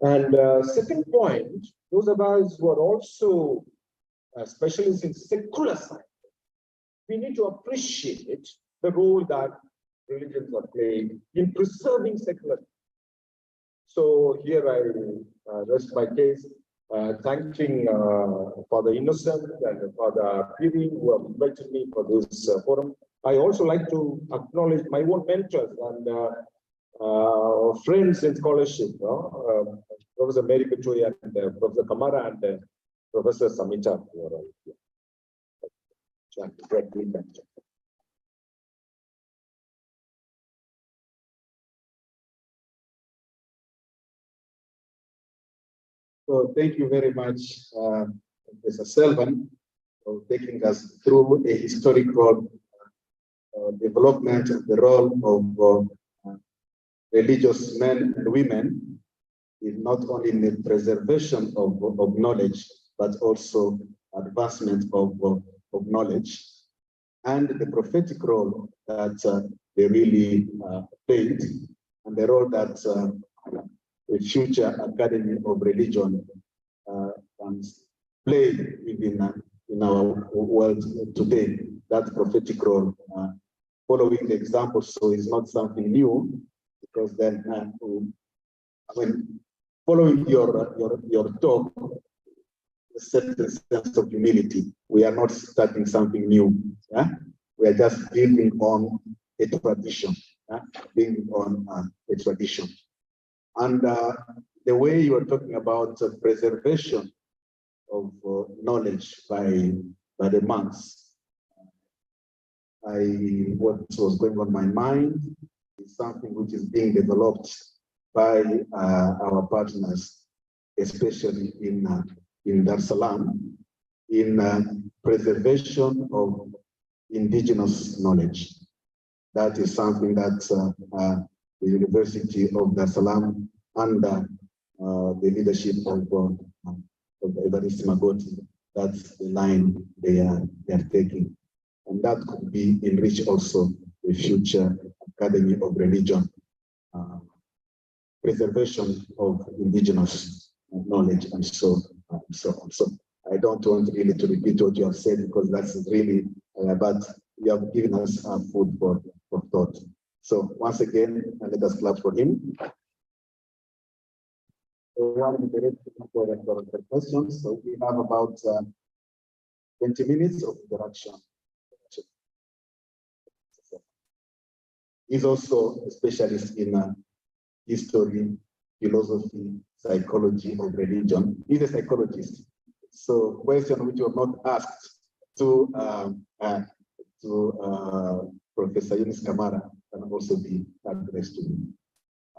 And second point, those of us who are also specialists in secular science, we need to appreciate the role that religions are playing in preserving secular. So here I rest my case, thanking Father Innocent and Father Piri, who have invited me for this forum. I also like to acknowledge my own mentors and friends in scholarship, Professor Mary Petroya and Professor Kamara and Professor Samita. So thank you very much, Professor Selvan, for taking us through a historical development of the role of religious men and women, in not only in the preservation of knowledge, but also advancement of knowledge, and the prophetic role that they really played, and the role that the future Academy of Religion can play in our world today, that prophetic role, following the example. So it's not something new, because then, following your talk, a certain sense of humility. We are not starting something new. Yeah? We are just building on a tradition. Yeah? Building on a tradition. And the way you are talking about preservation of knowledge by the monks, what was going on in my mind is something which is being developed by our partners, especially in Dar es Salaam, in preservation of indigenous knowledge. That is something that the University of Dar es Salaam, under the leadership of Evariste Magoti, that's the line they are taking. And that could be enrich also the future Academy of Religion, preservation of indigenous knowledge, and so on. So I don't want really to repeat what you have said, because that's really, but you have given us food for thought. So once again, let us clap for him. For questions. So we have about 20 minutes of interaction. He's also a specialist in history, philosophy, psychology of religion. He's a psychologist. So question which you have not asked to Professor Eunice Kamara can also be addressed to me.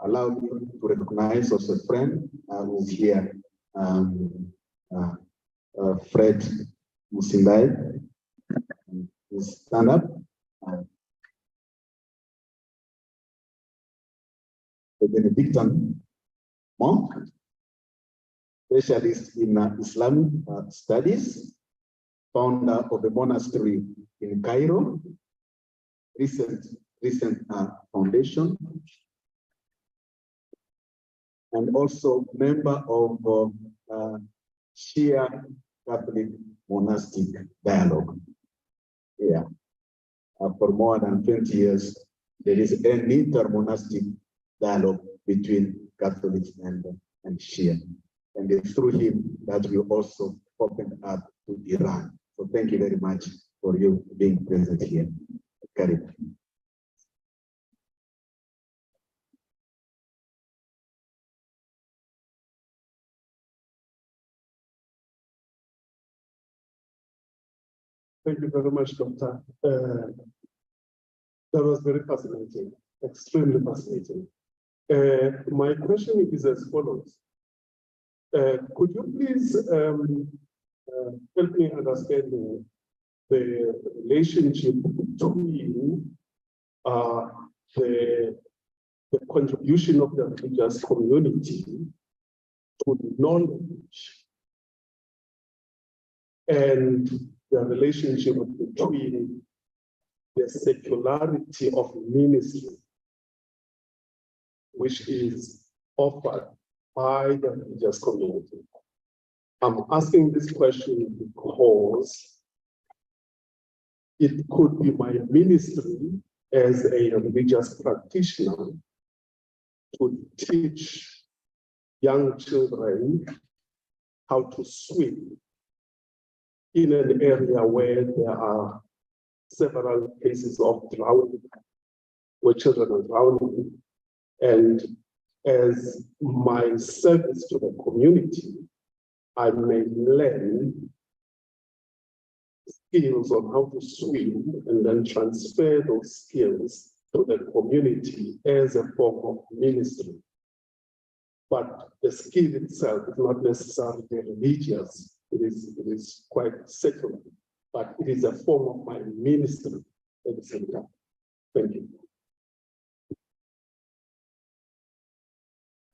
Allow me to recognize also a friend who's here, Fred Musindai. Please stand up. A Benedictine monk, specialist in Islamic studies, founder of a monastery in Cairo, recent foundation, and also member of Shia Catholic Monastic Dialogue. Yeah, for more than 20 years, there is an inter-monastic dialogue between Catholics and Shia. And it's through him that we also opened up to Iran. So thank you very much for you being present here. Karim. Thank you very much, Doctor. That was very fascinating, extremely fascinating. My question is as follows. Could you please help me understand the relationship between the contribution of the religious community to knowledge and the relationship between the secularity of ministry, which is offered by the religious community? I'm asking this question because it could be my ministry as a religious practitioner to teach young children how to swim in an area where there are several cases of drowning, where children are drowning. And as my service to the community, I may learn skills on how to swim and then transfer those skills to the community as a form of ministry. But the skill itself is not necessarily religious. It is quite secular, but it is a form of my ministry at the same time. Thank you.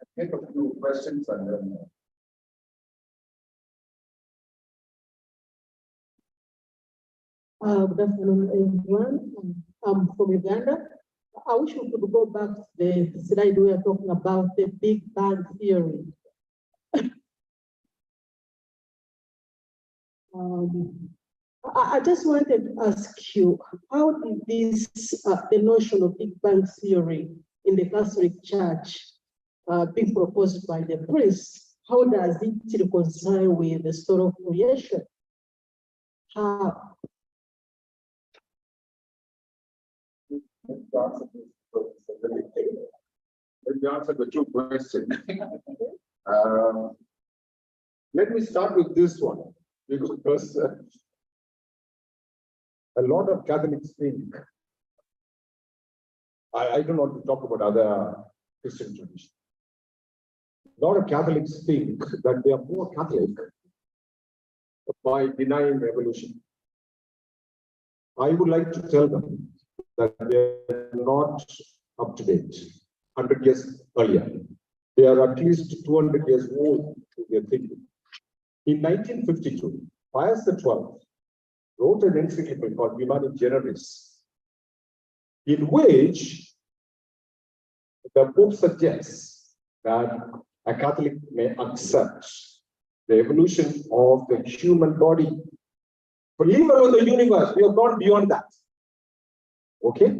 I take a few questions and then. Good afternoon, everyone. I'm from Uganda. I wish we could go back to the slide we are talking about the Big Bang Theory. I just wanted to ask you, how did this, the notion of Big Bang theory in the Catholic Church being proposed by the priests, how does it reconcile with the story of creation? How? Let me answer the two questions. Let me start with this one, because a lot of Catholics think, I don't want to talk about other Christian traditions. A lot of Catholics think that they are more Catholic by denying evolution. I would like to tell them that they are not up to date. 100 years earlier, they are at least 200 years old to their thinking. In 1952, Pius XII wrote an encyclical called Humani Generis, in which the Pope suggests that a Catholic may accept the evolution of the human body. But even on the universe, we have gone beyond that. Okay?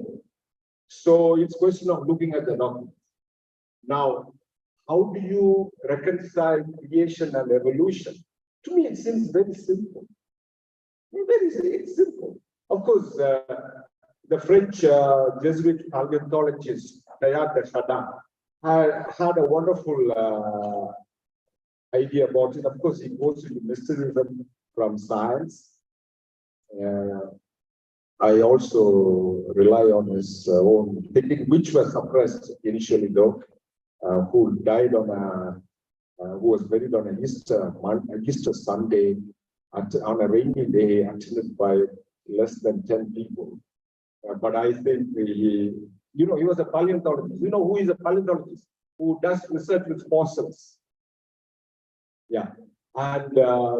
So it's a question of looking at the document. Now, how do you reconcile creation and evolution? To me, it seems very simple. It's simple. Of course, the French Jesuit paleontologist Teilhard de Chardin had a wonderful idea about it. Of course, he goes into mysticism from science. I also rely on his own thinking, which was suppressed initially, though, who died on who was buried on an Easter Sunday on a rainy day, attended by less than 10 people. But I think he was a paleontologist. You know who is a paleontologist? Who does research with fossils. Yeah. And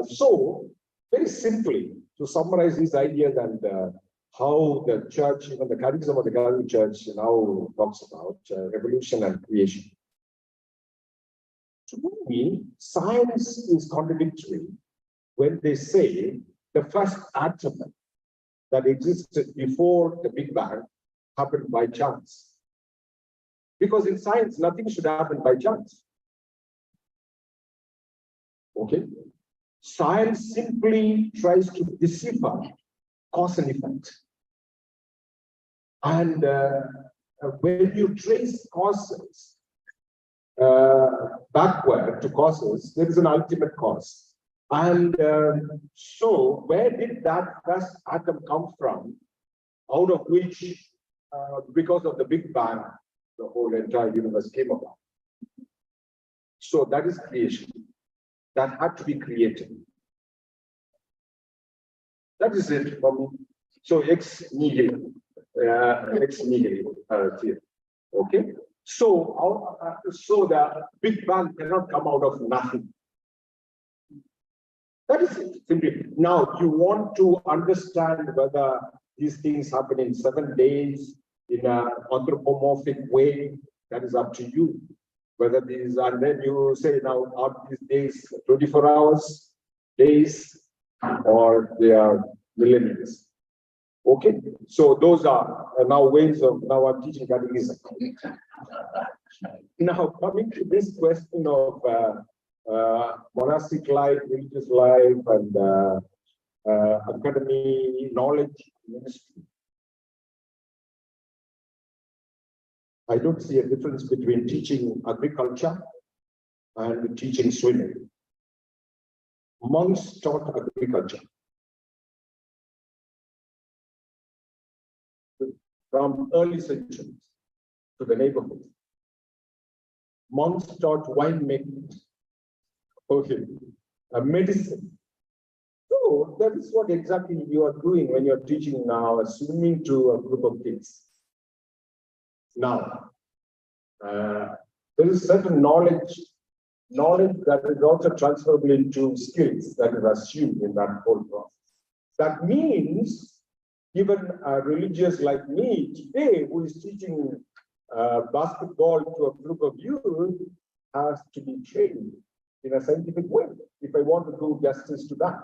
so, very simply, to summarize these ideas and how the church, even the Catechism of the Catholic Church now talks about evolution and creation. To me, science is contradictory when they say the first atom that existed before the Big Bang happened by chance. Because in science, nothing should happen by chance. Okay? Science simply tries to decipher cause and effect. And when you trace causes backward to causes, there is an ultimate cause. And so where did that first atom come from, out of which, because of the Big Bang, the whole entire universe came about? So that is creation. That had to be created. That is it for me. So ex nihilo theory. Okay. So the Big Bang cannot come out of nothing. That is it. Simply. Now you want to understand whether these things happen in 7 days in an anthropomorphic way. That is up to you. Whether these, and then you say now, are these days 24 hours, days, or they are millennials? Okay, so those are now ways of, now I'm teaching catechism. Now coming to this question of monastic life, religious life, and academy, knowledge, ministry. I don't see a difference between teaching agriculture and teaching swimming. Monks taught agriculture. From early centuries to the neighborhood. Monks taught winemaking. Okay, medicine. So that is what exactly you are doing when you're teaching now, swimming to a group of kids. Now, there is certain knowledge that is also transferable into skills that is assumed in that whole process. That means, even a religious like me today, who is teaching basketball to a group of youth, has to be trained in a scientific way, if I want to do justice to that.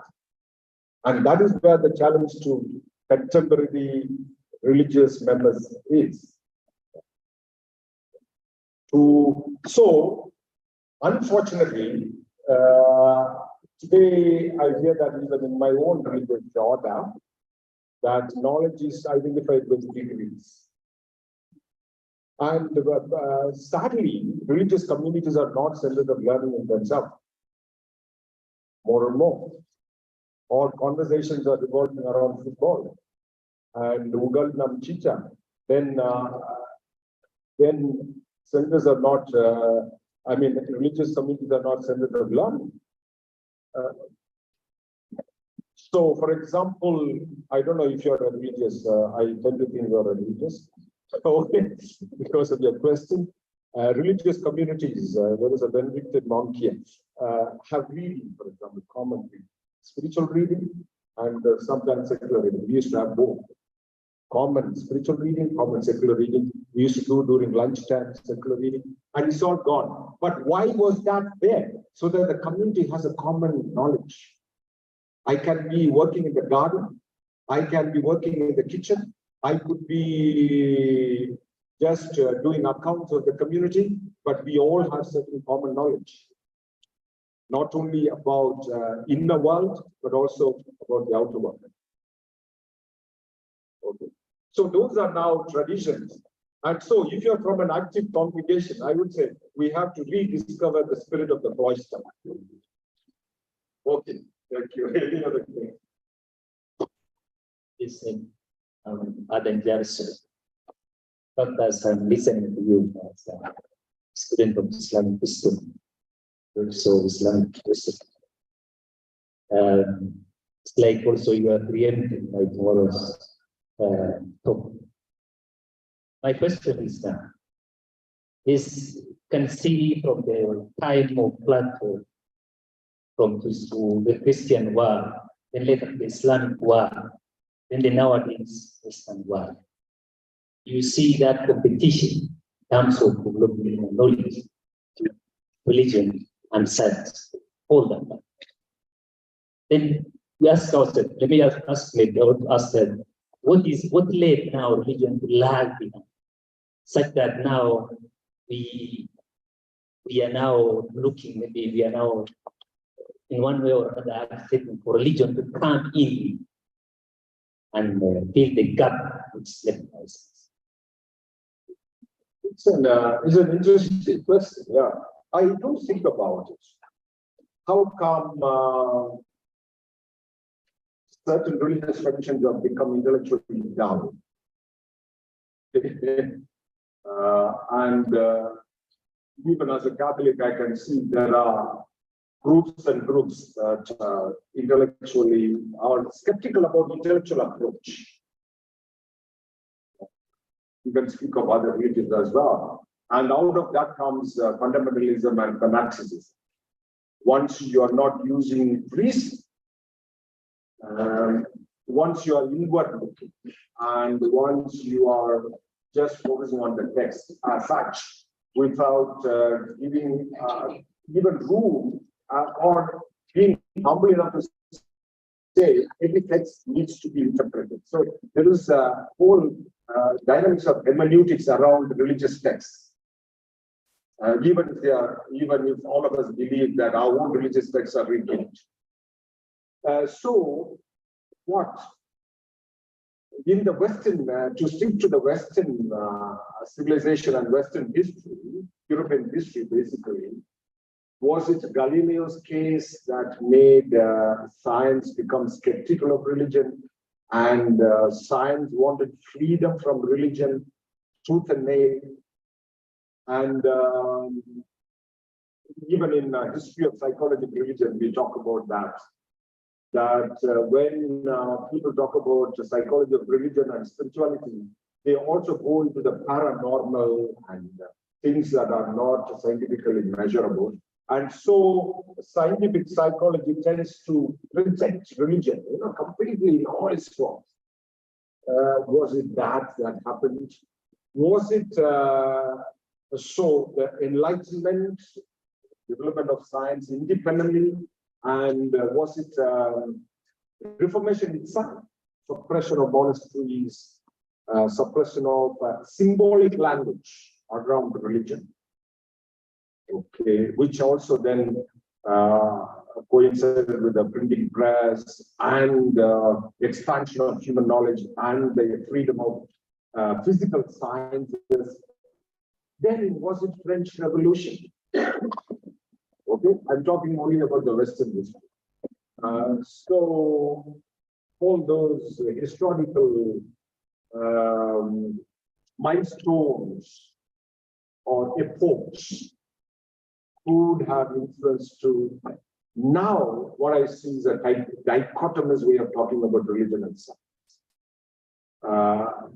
And that is where the challenge to contemporary religious members is. So, unfortunately, today I hear that even in my own religious order, that knowledge is identified with degrees. And sadly, religious communities are not centered of learning in themselves. More and more. All conversations are revolving around football and Ugal Nam Chicha. Then centers are not, religious communities are not centered of learning. So, for example, I don't know if you're a religious, I tend to think you're a religious. Because of your question, religious communities, there is a Benedictine monk here, have reading, for example, common reading, spiritual reading, and sometimes secular reading. We used to have both. Common spiritual reading, common secular reading. We used to do during lunchtime, secular reading, and it's all gone. But why was that there? So that the community has a common knowledge. I can be working in the garden. I can be working in the kitchen. I could be just doing accounts of the community, but we all have certain common knowledge. Not only about inner world, but also about the outer world. Okay. So those are now traditions. And so if you're from an active congregation, I would say we have to rediscover the spirit of the cloister. Okay, thank you. Any other thing? Adam Jarson. But as I'm listening to you as a student of Islamic history, also Islamic history, it's like also you are preempting my tomorrow's talk. My question is that can see from the time of Plato, from the Christian war, then later the Islamic war, then the nowadays Western war. You see that competition in terms of development of knowledge, religion, and science, all that. Then we ask ourselves, let me ask them, what led now religion to lag behind, such that now we are now looking, maybe we are now in one way or another advocating for religion to come in and fill the gap which left us. It's an interesting question. Yeah, I do think about it. How come certain religious traditions have become intellectually down? Even as a Catholic, I can see there are groups and groups that intellectually are skeptical about intellectual approach. You can speak of other religions as well. And out of that comes fundamentalism and fanaticism. Once you are not using reason, once you are inward looking, and once you are just focusing on the text as such, without giving even room or being humble enough to say every text needs to be interpreted. So there is a whole dynamics of hermeneutics around religious texts. Even if all of us believe that our own religious texts are regained. So what? In the Western, to stick to the Western civilization and Western history, European history basically, was it Galileo's case that made science become skeptical of religion, and science wanted freedom from religion, tooth and nail? And even in history of psychology of religion, we talk about that. When people talk about the psychology of religion and spirituality, they also go into the paranormal and things that are not scientifically measurable. And so scientific psychology tends to reject religion, completely in all its forms. Was it that happened? Was it so the enlightenment, development of science independently, and was it Reformation itself, suppression of monasteries, suppression of symbolic language around religion. Okay, which also then coincided with the printing press and expansion of human knowledge and the freedom of physical sciences. Then was it French Revolution? Okay, I'm talking only about the Western history. So all those historical milestones or epochs could have influence to now what I see is a dichotomous way of talking about religion and science.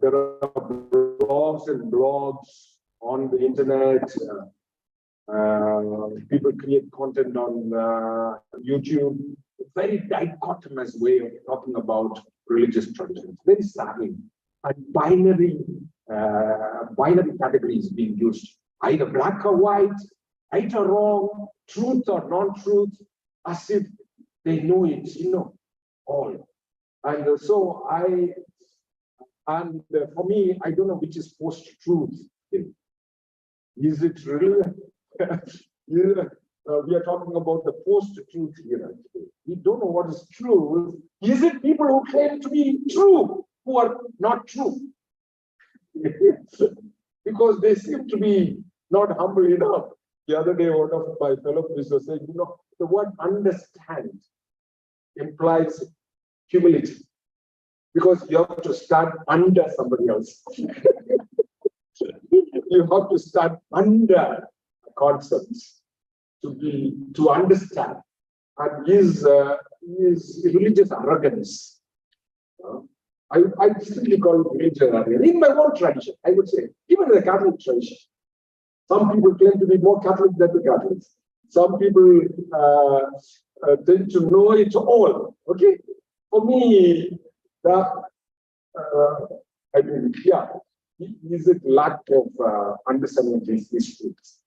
There are blogs and blogs on the internet. People create content on YouTube. A very dichotomous way of talking about religious traditions. Very savvy and binary categories being used, either black or white, right or wrong, truth or non-truth, as if they know it, all. And so for me, I don't know which is post-truth. Is it really? We are talking about the post-truth here. We don't know what is true. Is it people who claim to be true who are not true? Because they seem to be not humble enough. The other day, one of my fellow priests was saying, the word understand implies humility. Because you have to stand under somebody else. You have to stand under concepts to understand. And his religious arrogance. I distinctly call it religious arrogance. In my own tradition, I would say, even in the Catholic tradition, some people claim to be more Catholic than the Catholics. Some people tend to know it all. Okay, for me, is it lack of understanding of these histories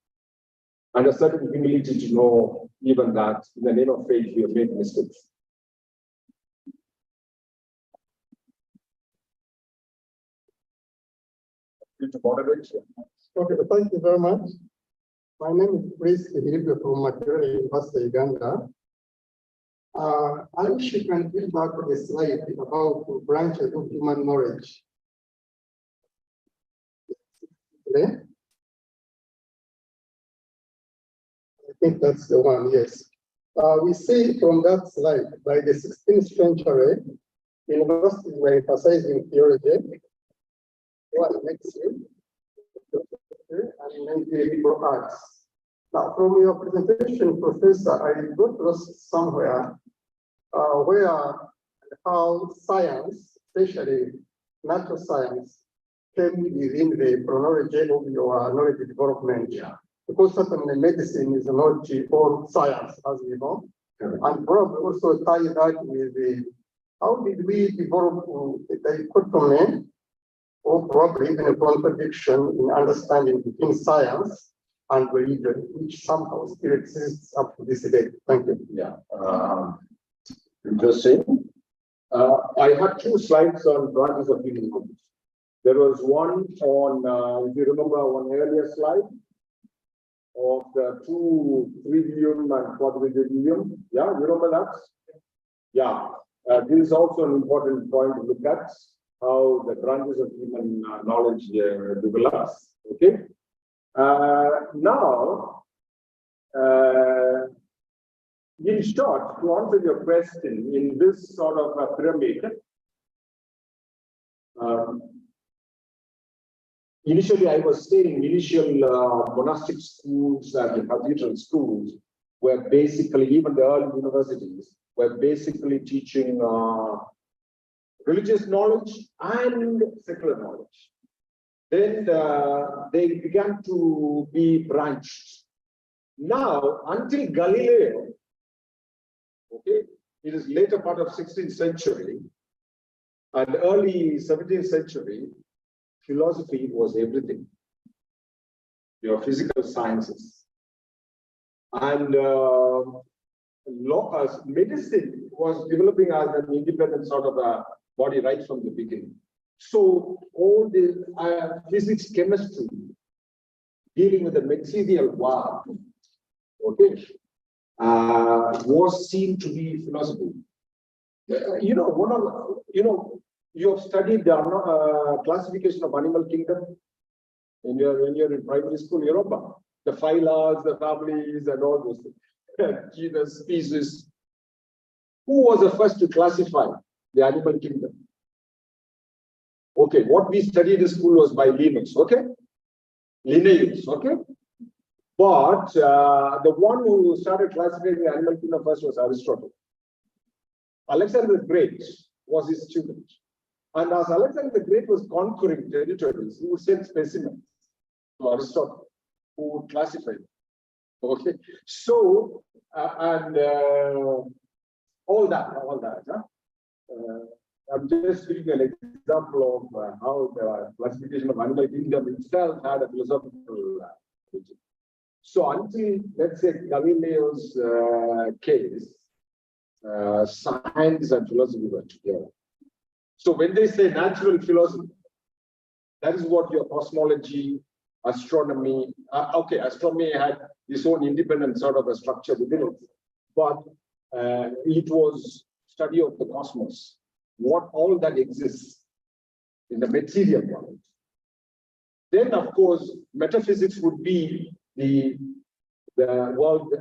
and a certain humility to know even that in the name of faith we have made mistakes. To moderate. Okay, thank you very much. My name is Priest Hilibwe from Makerere University, Uganda. I wish you can give back the slide about the branches of human knowledge. Okay. I think that's the one, yes. We see from that slide, by the 16th century, universities were emphasizing theology, medicine, and maybe liberal arts. Now, from your presentation, Professor, I got lost somewhere where how science, especially natural science, came within the chronology of your knowledge development. Yeah. Because certainly medicine is not all science, as we know. And probably also tie that with the, how did we develop the dichotomy or probably even a contradiction in understanding between science and religion, which somehow still exists up to this day. Thank you. Yeah, interesting. I had two slides on branches of human knowledge. There was one on, if you remember one earlier slide, of the 2 trivium and quadrivium. Yeah, you remember that? Yeah, this is also an important point to look at, how the branches of human knowledge develops. Okay. Now, in short, to answer your question, in this sort of a pyramid, initially I was saying initial monastic schools and cathedral schools were basically, even the early universities, were basically teaching religious knowledge and secular knowledge. Then they began to be branched. Now, until Galileo, okay, it is later part of 16th century and early 17th century, philosophy was everything. Your physical sciences. And medicine was developing as an independent sort of a body right from the beginning. So all the physics, chemistry, dealing with the material world, okay, was seen to be philosophy. You have studied the classification of animal kingdom when you're in primary school, Europa, the phyla, the families, and all those things. Genus, species. Who was the first to classify the animal kingdom? Okay, what we studied in school was by Linnaeus, okay? Linnaeus, okay? But the one who started classifying the animal kingdom first was Aristotle. Alexander the Great was his student. And as Alexander the Great was conquering territories, he would send specimens to Aristotle, who would classify them. Okay, so all that. Huh? I'm just giving an example of how the classification of animal kingdom itself had a philosophical origin. So until, let's say, Galileo's case, science and philosophy were together. So when they say natural philosophy, that is what your cosmology, astronomy, astronomy had its own independent sort of a structure within it, but it was study of the cosmos, what all that exists in the material world. Then, of course, metaphysics would be the world,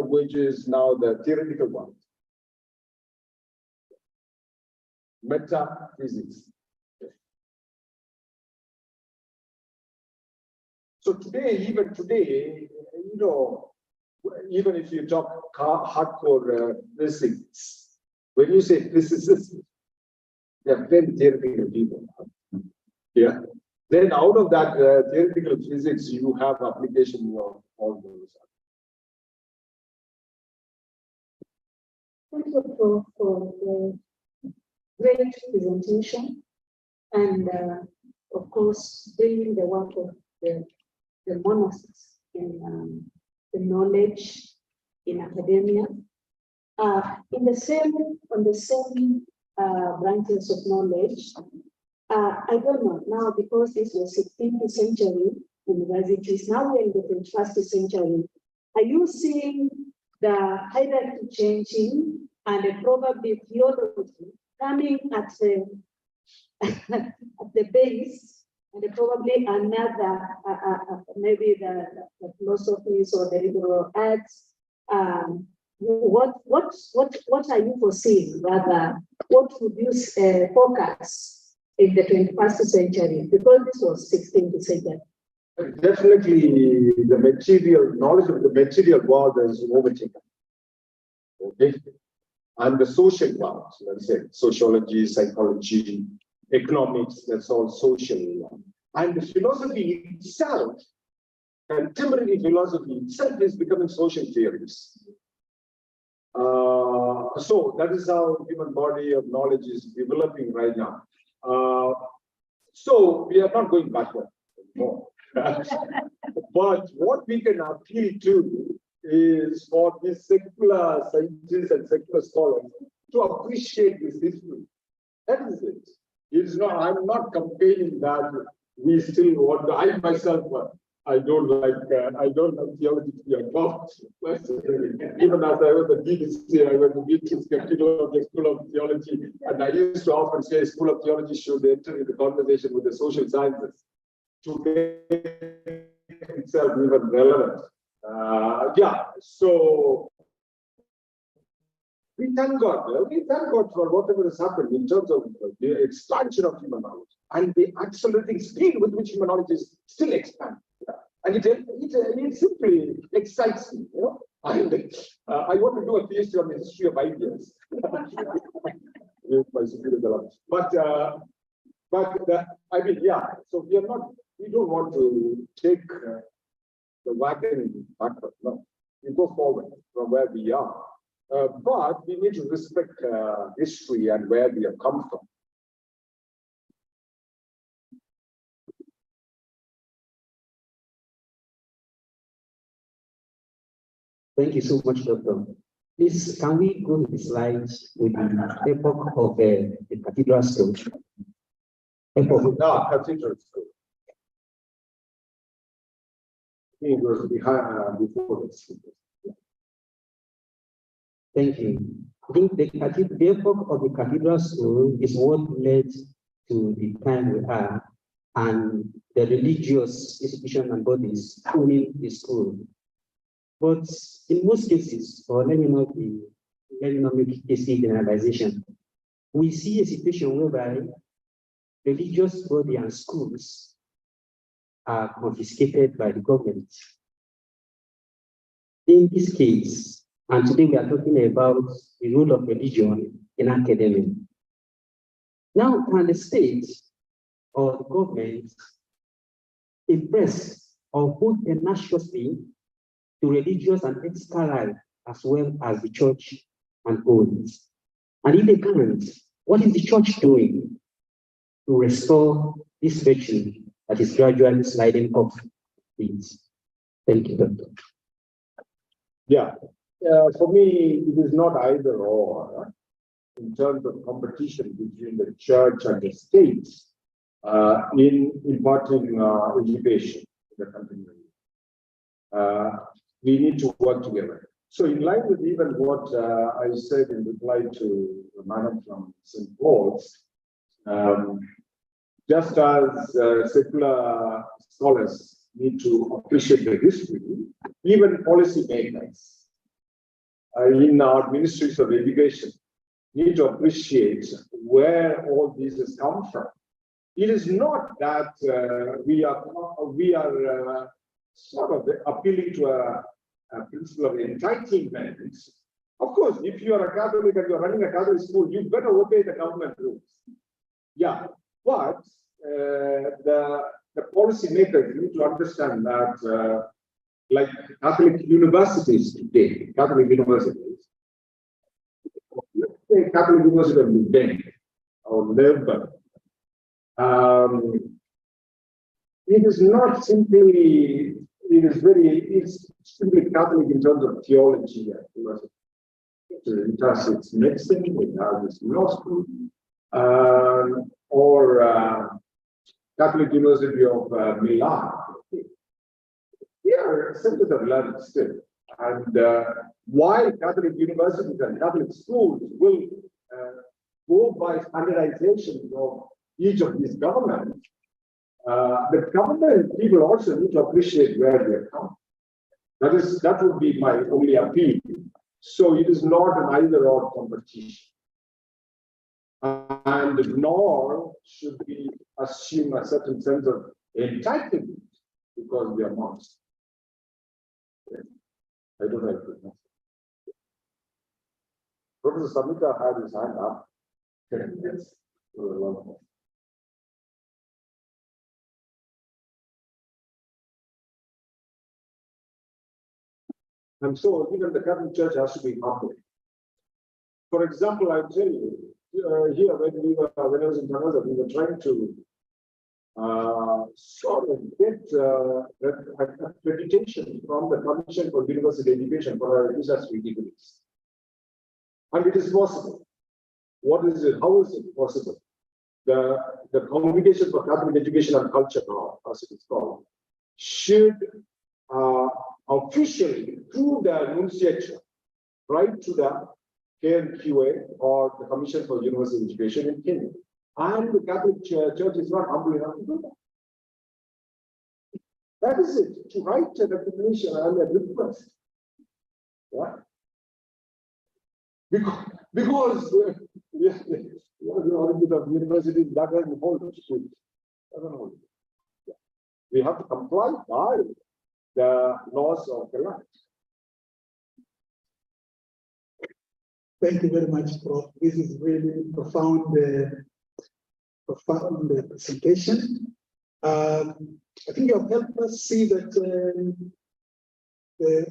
which is now the theoretical world. Metaphysics. So today, even today, even if you talk hardcore physics, when you say physicists, they are very theoretical people. Yeah. Then out of that theoretical physics, you have application of all those. Thank you for the great presentation, and of course, bringing the work of the monastics in the knowledge in academia. On the same branches of knowledge, I don't know now, because this was 16th century universities, now we're in the 21st century. Are you seeing the hierarchy changing and probably theology coming at the at the base, and probably another maybe the philosophies or the liberal arts? What are you foreseeing? Rather, what would you focus in the 21st century? Because this was 16th century. Definitely, the material knowledge of the material world is overtaken. Okay, and the social world, let's say sociology, psychology, economics, that's all social. And the philosophy itself, contemporary philosophy itself, is becoming social theories. So that is how human body of knowledge is developing right now. So we are not going backward anymore. But what we can appeal to is for these secular scientists and secular scholars to appreciate this history. That is it. It is not. I'm not campaigning that we still want. I myself, I don't like theology to be a god. Even as I was a DDC, I was a bit skeptical of the School of Theology, and I used to often say School of Theology should enter into conversation with the social sciences to make itself even relevant. So we thank God. We thank God for whatever has happened in terms of the expansion of human knowledge and the accelerating speed with which human knowledge is still expanding. And it simply excites me, And I want to do a PhD on the history of ideas. So we don't want to take the wagon backward. No, we go forward from where we are. But we need to respect history and where we have come from. Thank you so much, Dr. Please, can we go to the slides with the epoch of the cathedral school? Epoch. No, cathedral school. It was behind, before this. Thank you. I think the epoch of the cathedral school is what led to the time we are, and the religious institutions and bodies owning the school. But in most cases, or let me not make hasty generalization, we see a situation whereby religious body and schools are confiscated by the government. In this case, and today we are talking about the role of religion in academia. Now, can the state or the government impress or hold tenaciously to religious and ethical life as well as the church and homes? And if they can't, what is the church doing to restore this virtue that is gradually sliding off things? Thank you, Doctor. Yeah, for me, it is not either or in terms of competition between the church and the state in imparting education in the country. We need to work together. So in line with even what I said in reply to the madam from St. Paul's, just as secular scholars need to appreciate the history, even policy makers in our ministries of education need to appreciate where all this has come from. It is not that we are sort of appealing to a principle of entitlement. Of course, if you are a Catholic and you are running a Catholic school, you better obey the government rules. Yeah, but the policy makers need to understand that, like Catholic universities today, Catholic universities, let's say Catholic University of Louvain or Melbourne, it is not simply, it's simply Catholic in terms of theology. It has its medicine, it has its law school, or Catholic University of Milan. They are centers of learning still. And while Catholic universities and Catholic schools will go by standardization of each of these governments, the government people also need to appreciate where they come. That would be my only appeal. So it is not an either-or competition. And nor should we assume a certain sense of entitlement because we are monks. I don't have to. Professor Samita had his hand up. Yes. And so even the Catholic Church has to be humble. For example, I'll tell you, here when I was in Canada, we were trying to sort of get accreditation from the Commission for University Education for our research degrees. And it is possible. What is it? How is it possible? The Congregation for Catholic Education and Culture now, as it is called, should officially, through the nunciature, write to the KMQA or the Commission for University Education in Kenya. And the Catholic Church is not humble enough to do that. That is it, to write a recognition and a request. Yeah. Because the origin of university that doesn't hold it. We have to comply by the laws of the land. Thank you very much, Prof. This is really profound presentation. I think you have helped us see that the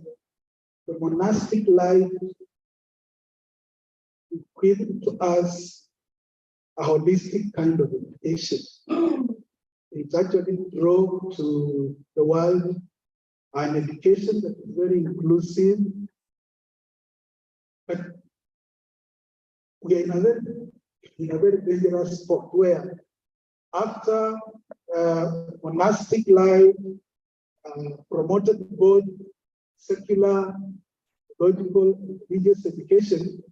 monastic life given to us a holistic kind of education. It actually drove to the world an education that is very inclusive, But we are in a very dangerous spot where after monastic life promoted both secular, logical, religious education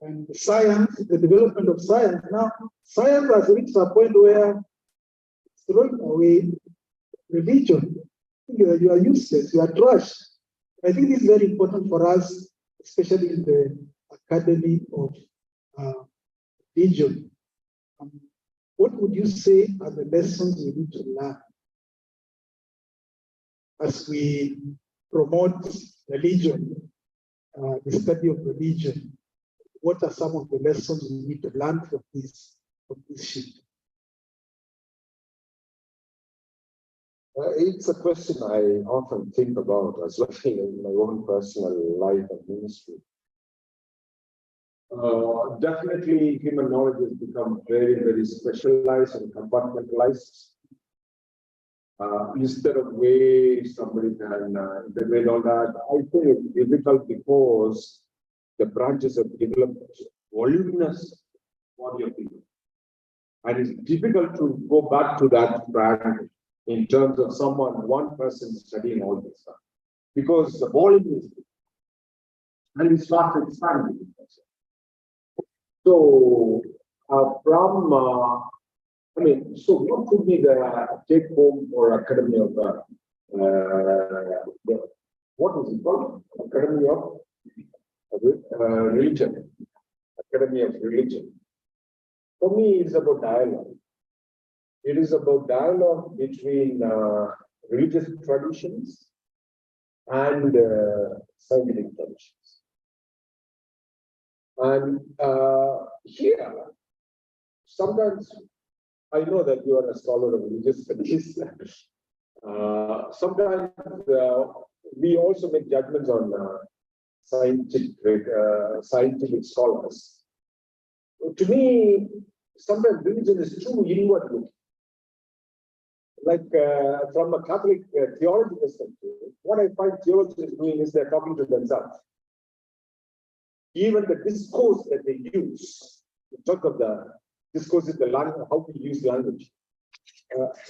and science, the development of science. Now, science has reached a point where it's throwing away religion. You are useless, you are trash. I think this is very important for us, especially in the Academy of Religion. What would you say are the lessons we need to learn as we promote religion, the study of religion? What are some of the lessons we need to learn from this shift? It's a question I often think about as well in my own personal life and ministry. Definitely, human knowledge has become very, very specialized and compartmentalized. Instead of way somebody can integrate all that, I think it's difficult because the branches have developed voluminous body of people. And it's difficult to go back to that branch in terms of one person studying all this stuff. Because the volume is big. And it starts expanding. So, so what could be the take home for Academy of, what is it called? Academy of Religion. Academy of Religion. For me, it's about dialogue. It is about dialogue between religious traditions and scientific traditions. And here, sometimes I know that you are a scholar of religious studies. Sometimes we also make judgments on scientific scholars. To me, sometimes religion is too inward looking. Like from a Catholic theology perspective, what I find theologians doing is they're talking to themselves. Even the discourse that they use, in terms of the discourse is the language, how to use language,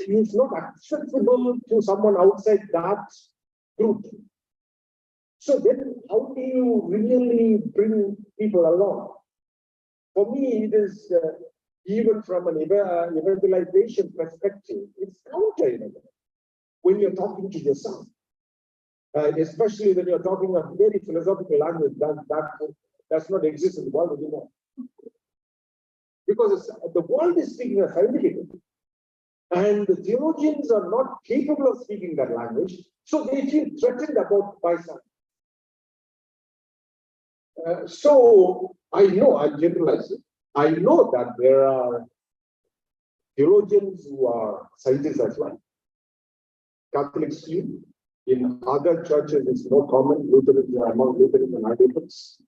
is not accessible to someone outside that group. So then how do you really bring people along? For me, it is even from an evangelization perspective, it's counter when you're talking to yourself. Especially when you're talking a very philosophical language that does not exist in the world anymore. Because the world is speaking a scientific, and the theologians are not capable of speaking that language, so they feel threatened by science. So I know, I'm generalizing, I know that there are theologians who are scientists as well. Catholics too. In other churches, it's more common. Lutherans are among Lutherans and Anglicans.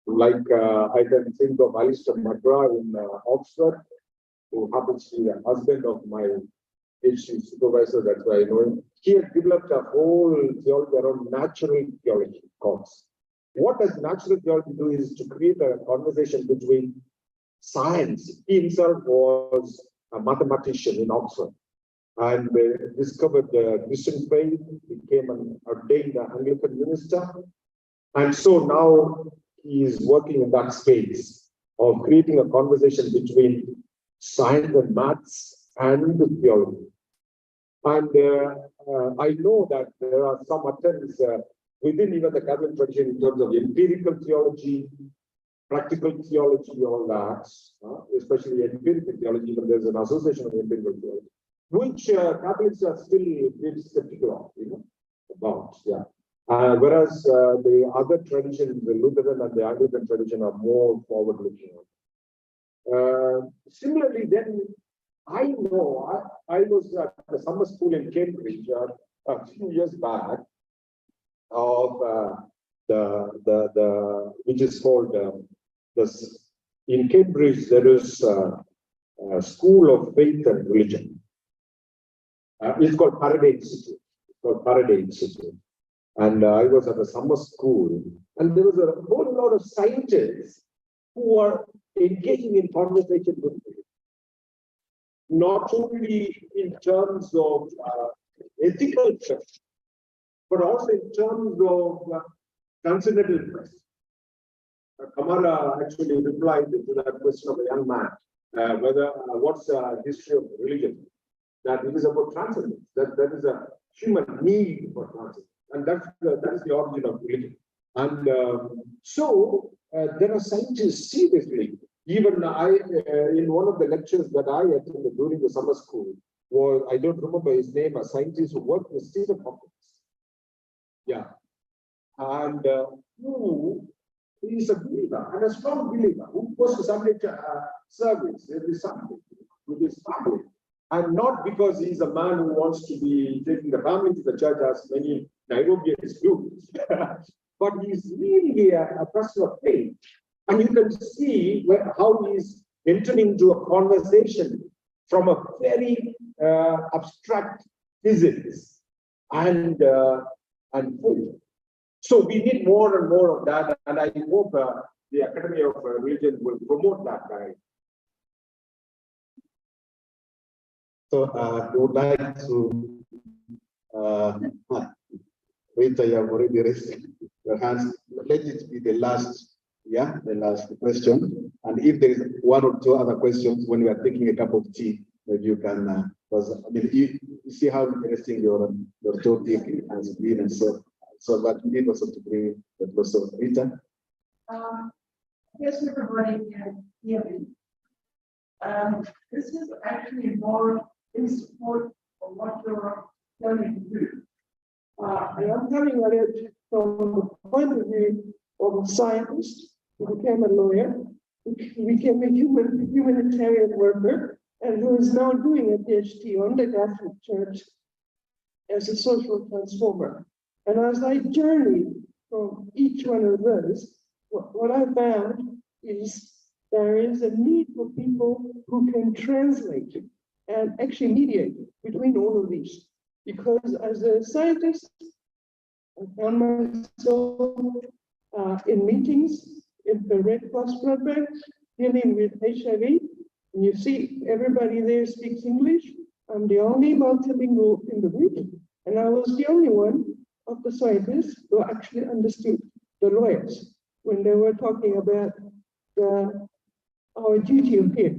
Like I can think of Alistair McGrath in Oxford, who happens to be a husband of my PhD supervisor. That's why I know him. He has developed a whole theology around natural theology course. What does natural theology do is to create a conversation between science. He himself was a mathematician in Oxford and discovered the Christian faith, became an ordained Anglican minister. And so now he is working in that space of creating a conversation between science and maths and theology. And I know that there are some attempts within even the Catholic tradition in terms of empirical theology, practical theology, all that, especially empirical theology, even there's an association of empirical theology, which Catholics are still a bit skeptical of, about, yeah. Whereas the other traditions, the Lutheran and the Anglican tradition, are more forward-looking. Similarly, then I know I was at the summer school in Cambridge a few years back of which is called in Cambridge. There is a School of Faith and Religion. It's called Faraday Institute. And I was at a summer school, and there was a whole lot of scientists who are engaging in conversation with me. Not only in terms of ethical questions, but also in terms of transcendental questions. Kamala actually replied to that question of a young man, what's the history of religion? That it is about transcendence, that is a human need for transcendence. And that is the origin of religion. And so there are scientists seriously. Even I, in one of the lectures that I attended during the summer school, was, I don't remember his name, a scientist who worked with Stephen Hawking. Yeah. And who is a believer, and a strong believer, who goes to Sunday service every Sunday with his family. And not because he's a man who wants to be taking the family to the church as many Nairobians do, but he's really a person of faith. And you can see how he's entering into a conversation from a very abstract physics and faith. So we need more and more of that, and I hope the Academy of Religion will promote that, right? So I would like to, Rita, you have already raised your hands. Let it be the last, the last question. And if there is one or two other questions when we are taking a cup of tea, maybe you can, because I mean, you see how interesting your topic has been, and so that we need also to bring the Professor Rita. Yes, everybody can hear me. This is actually more in support of what you're planning to do. I am coming at it from the point of view of a scientist who became a lawyer, who became a humanitarian worker, and who is now doing a PhD on the Catholic Church as a social transformer. And as I journeyed from each one of those, what I found is there is a need for people who can translate and actually mediate between all of these. Because as a scientist, I found myself in meetings in the Red Cross blood bank dealing with HIV. And you see everybody there speaks English. I'm the only multilingual in the group. And I was the only one of the scientists who actually understood the lawyers when they were talking about our duty of care,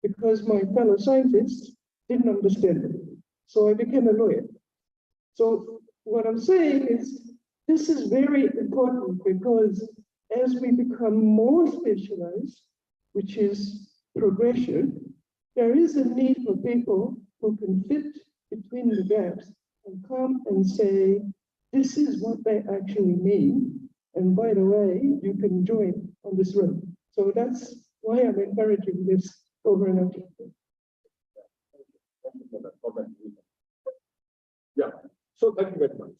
because my fellow scientists didn't understand it. So I became a lawyer. So what I'm saying is, this is very important, because as we become more specialized, which is progression, there is a need for people who can fit between the gaps and come and say, this is what they actually mean. And by the way, you can join on this road. So that's why I'm encouraging this over and over. Yeah, so thank you very much.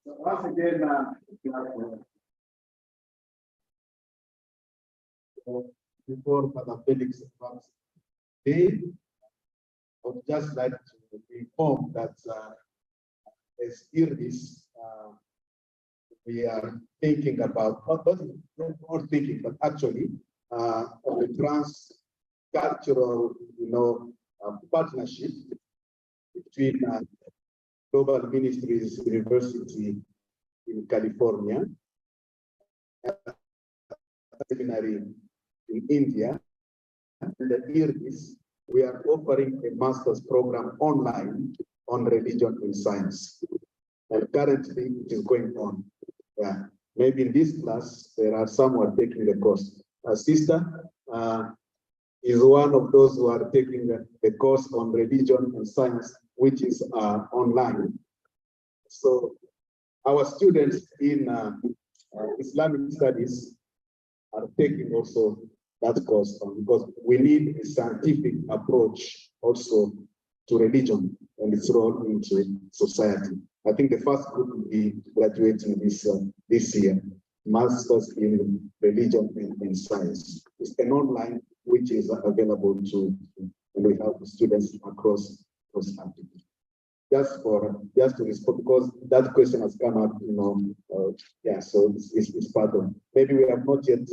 So once again, before Father Felix comes, I would just like to inform that as Iris, we are thinking about, not thinking, but actually of a trans-cultural, partnership between Global Ministries University in California, seminary in India, and the IRIS, we are offering a master's program online on religion and science. And currently it is going on. Yeah. Maybe in this class, there are some who are taking the course. A sister is one of those who are taking the course on religion and science, which is online. So our students in Islamic studies are taking also that course on, because we need a scientific approach also to religion and its role into society. I think the first group will be graduating this year, Masters in Religion and Science. It's an online which is available to, and we have students across country. just to respond, because that question has come up, yeah, so it's part of, maybe we have not yet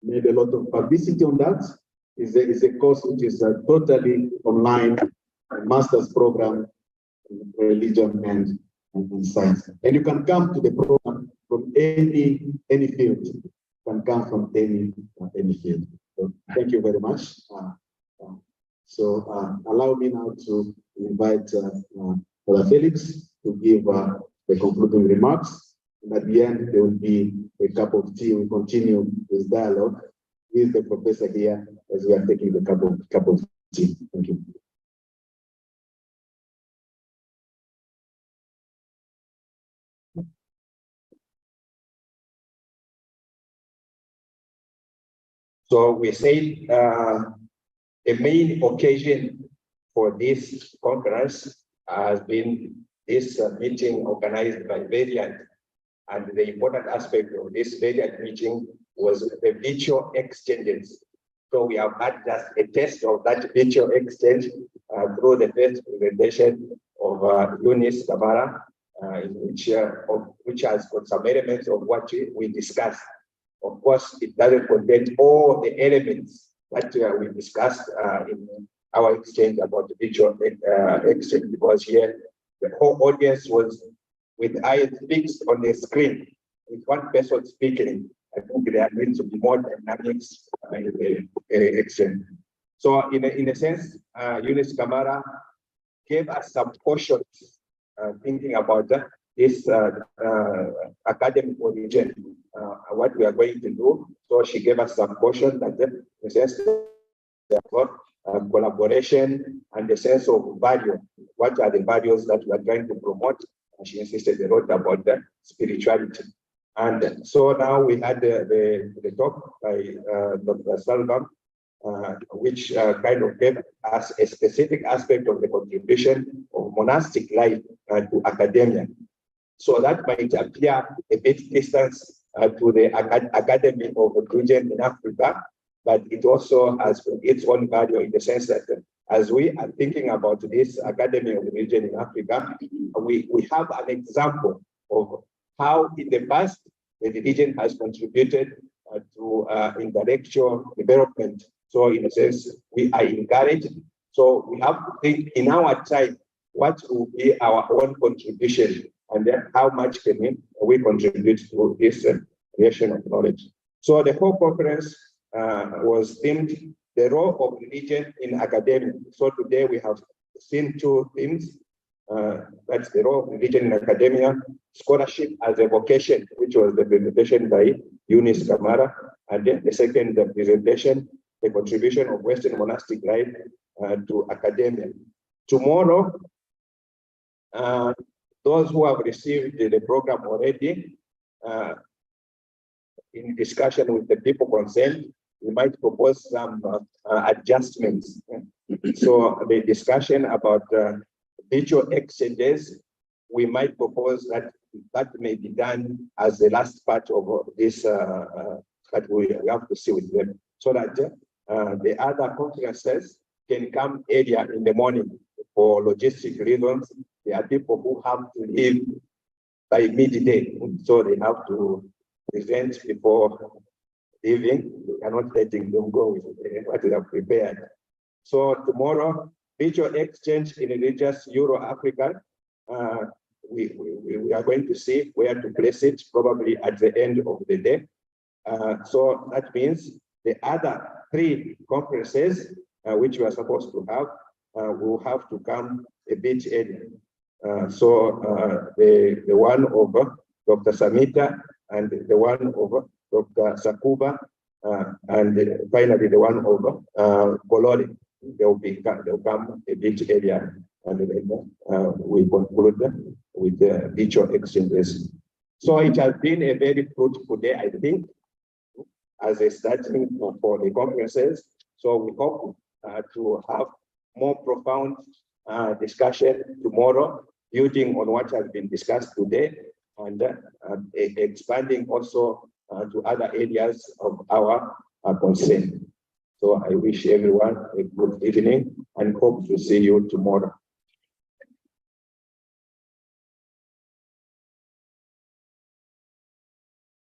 made a lot of publicity on that. Is a course which is totally online, a master's program in religion and science. And you can come to the program from any field. You can come from any field. So thank you very much. So allow me now to invite Brother Felix to give the concluding remarks. And at the end, there will be a cup of tea. We continue this dialogue with the professor here as we are taking the cup of tea. Thank you. So we say the main occasion for this conference has been this meeting organized by Variant. And the important aspect of this Variant meeting was the virtual exchanges. So we have had just a test of that virtual exchange through the first presentation of Eunice Kamara, which has got some elements of what we discussed. Of course, it doesn't contain all the elements that we discussed in our exchange about the virtual exchange, because here the whole audience was with eyes fixed on the screen, with one person speaking. I think there are going to be more dynamics in the exchange. So in a sense, Eunice Kamara gave us some cautions thinking about this academic origin, what we are going to do. So she gave us some caution that in a sense, collaboration and the sense of value. What are the values that we are trying to promote? And she insisted a lot about the spirituality. And so now we had the talk by Dr. Salvam, which kind of gave us a specific aspect of the contribution of monastic life to academia. So that might appear a bit distant to the Academy of Religion in Africa, but it also has its own value in the sense that as we are thinking about this Academy of Religion in Africa, we have an example of how in the past the religion has contributed to intellectual development. So in a sense, we are encouraged. So we have to think in our time, what will be our own contribution, and then how much can we contribute to this creation of knowledge. So the whole conference was themed the role of religion in academia. So today we have seen two themes. That's the role of religion in academia, scholarship as a vocation, which was the presentation by Eunice Kamara, and then the second presentation, the contribution of Western monastic life to academia. Tomorrow, those who have received the program already, in discussion with the people concerned, we might propose some adjustments. So the discussion about virtual exchanges, we might propose that may be done as the last part of this that we have to see with them, so that the other conferences can come earlier in the morning for logistic reasons. There are people who have to leave by midday, so they have to present before leaving. We cannot letting them go with what they have prepared. So tomorrow, virtual exchange in religious Euro-Africa, we are going to see where to place it, probably at the end of the day. So that means the other three conferences, which we are supposed to have, will have to come a bit earlier. So the one over Dr. Samita and the one over Dr. Sakuba, and finally the one over Bolori. They'll come a bit earlier, and then we conclude with the virtual exchanges. So it has been a very fruitful day, I think, as a starting for the conferences. So we hope to have more profound discussion tomorrow, building on what has been discussed today, and expanding also to other areas of our concern. So I wish everyone a good evening and hope to see you tomorrow.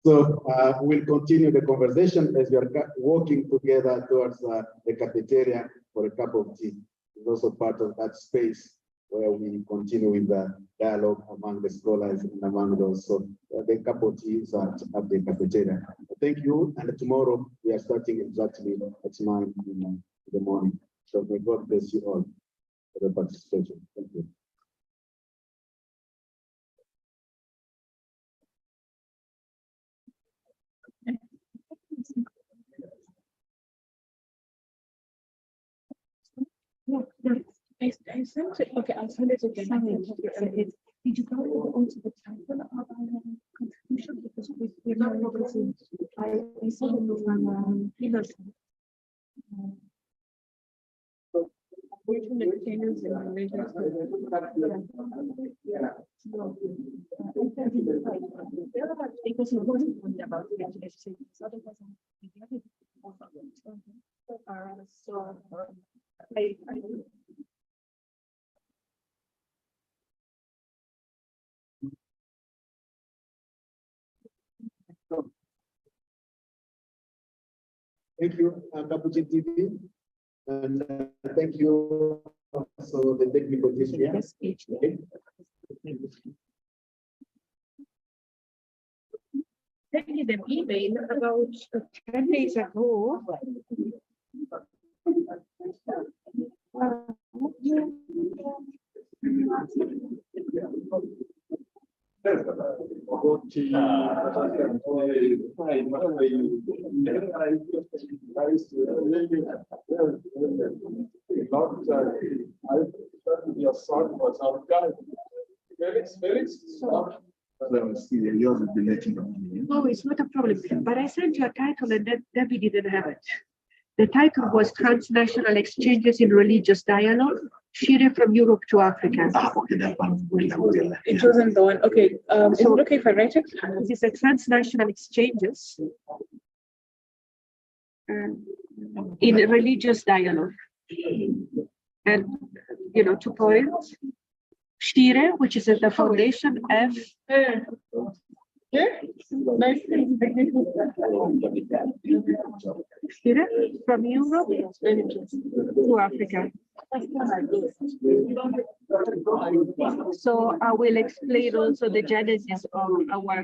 So we'll continue the conversation as we are walking together towards the cafeteria for a cup of tea. It's also part of that space where we continue with the dialogue among the scholars and among those. So the cup of tea is at the cafeteria. Thank you. And tomorrow we are starting exactly at 9 in the morning. So may God bless you all for the participation. Thank you. I sent it. Okay, I'll send it again. Did you go onto the title of our contribution? Because we're not noticing. I saw it from exchanges in relation because it wasn't about the exchanges. Otherwise, so I Thank you, Capuchin TV, and thank you also the technical team here. Okay. sent you an email about 10 days ago. No, it's not a problem, but I sent you a title and then Debbie didn't have it. The title was Transnational Exchanges in Religious Dialogue, Shire from Europe to Africa. Okay, that one. It wasn't the one. Okay, is it okay if I write it? This is a transnational exchanges in religious dialogue. And, 2 points. Shire, which is at the foundation, F. Shire from Europe to Africa. So I will explain also the genesis of our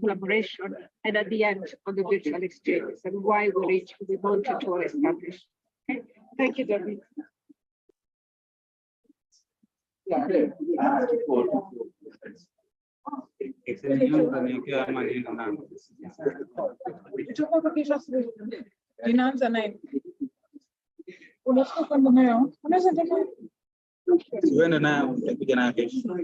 collaboration, and at the end on the virtual exchanges and why we wanted to establish. Okay. Thank you, Debbie. Inaanza naye. Unafika kwamba nayo. Unaweza tena. Tuende nayo utakuja nayo kesho.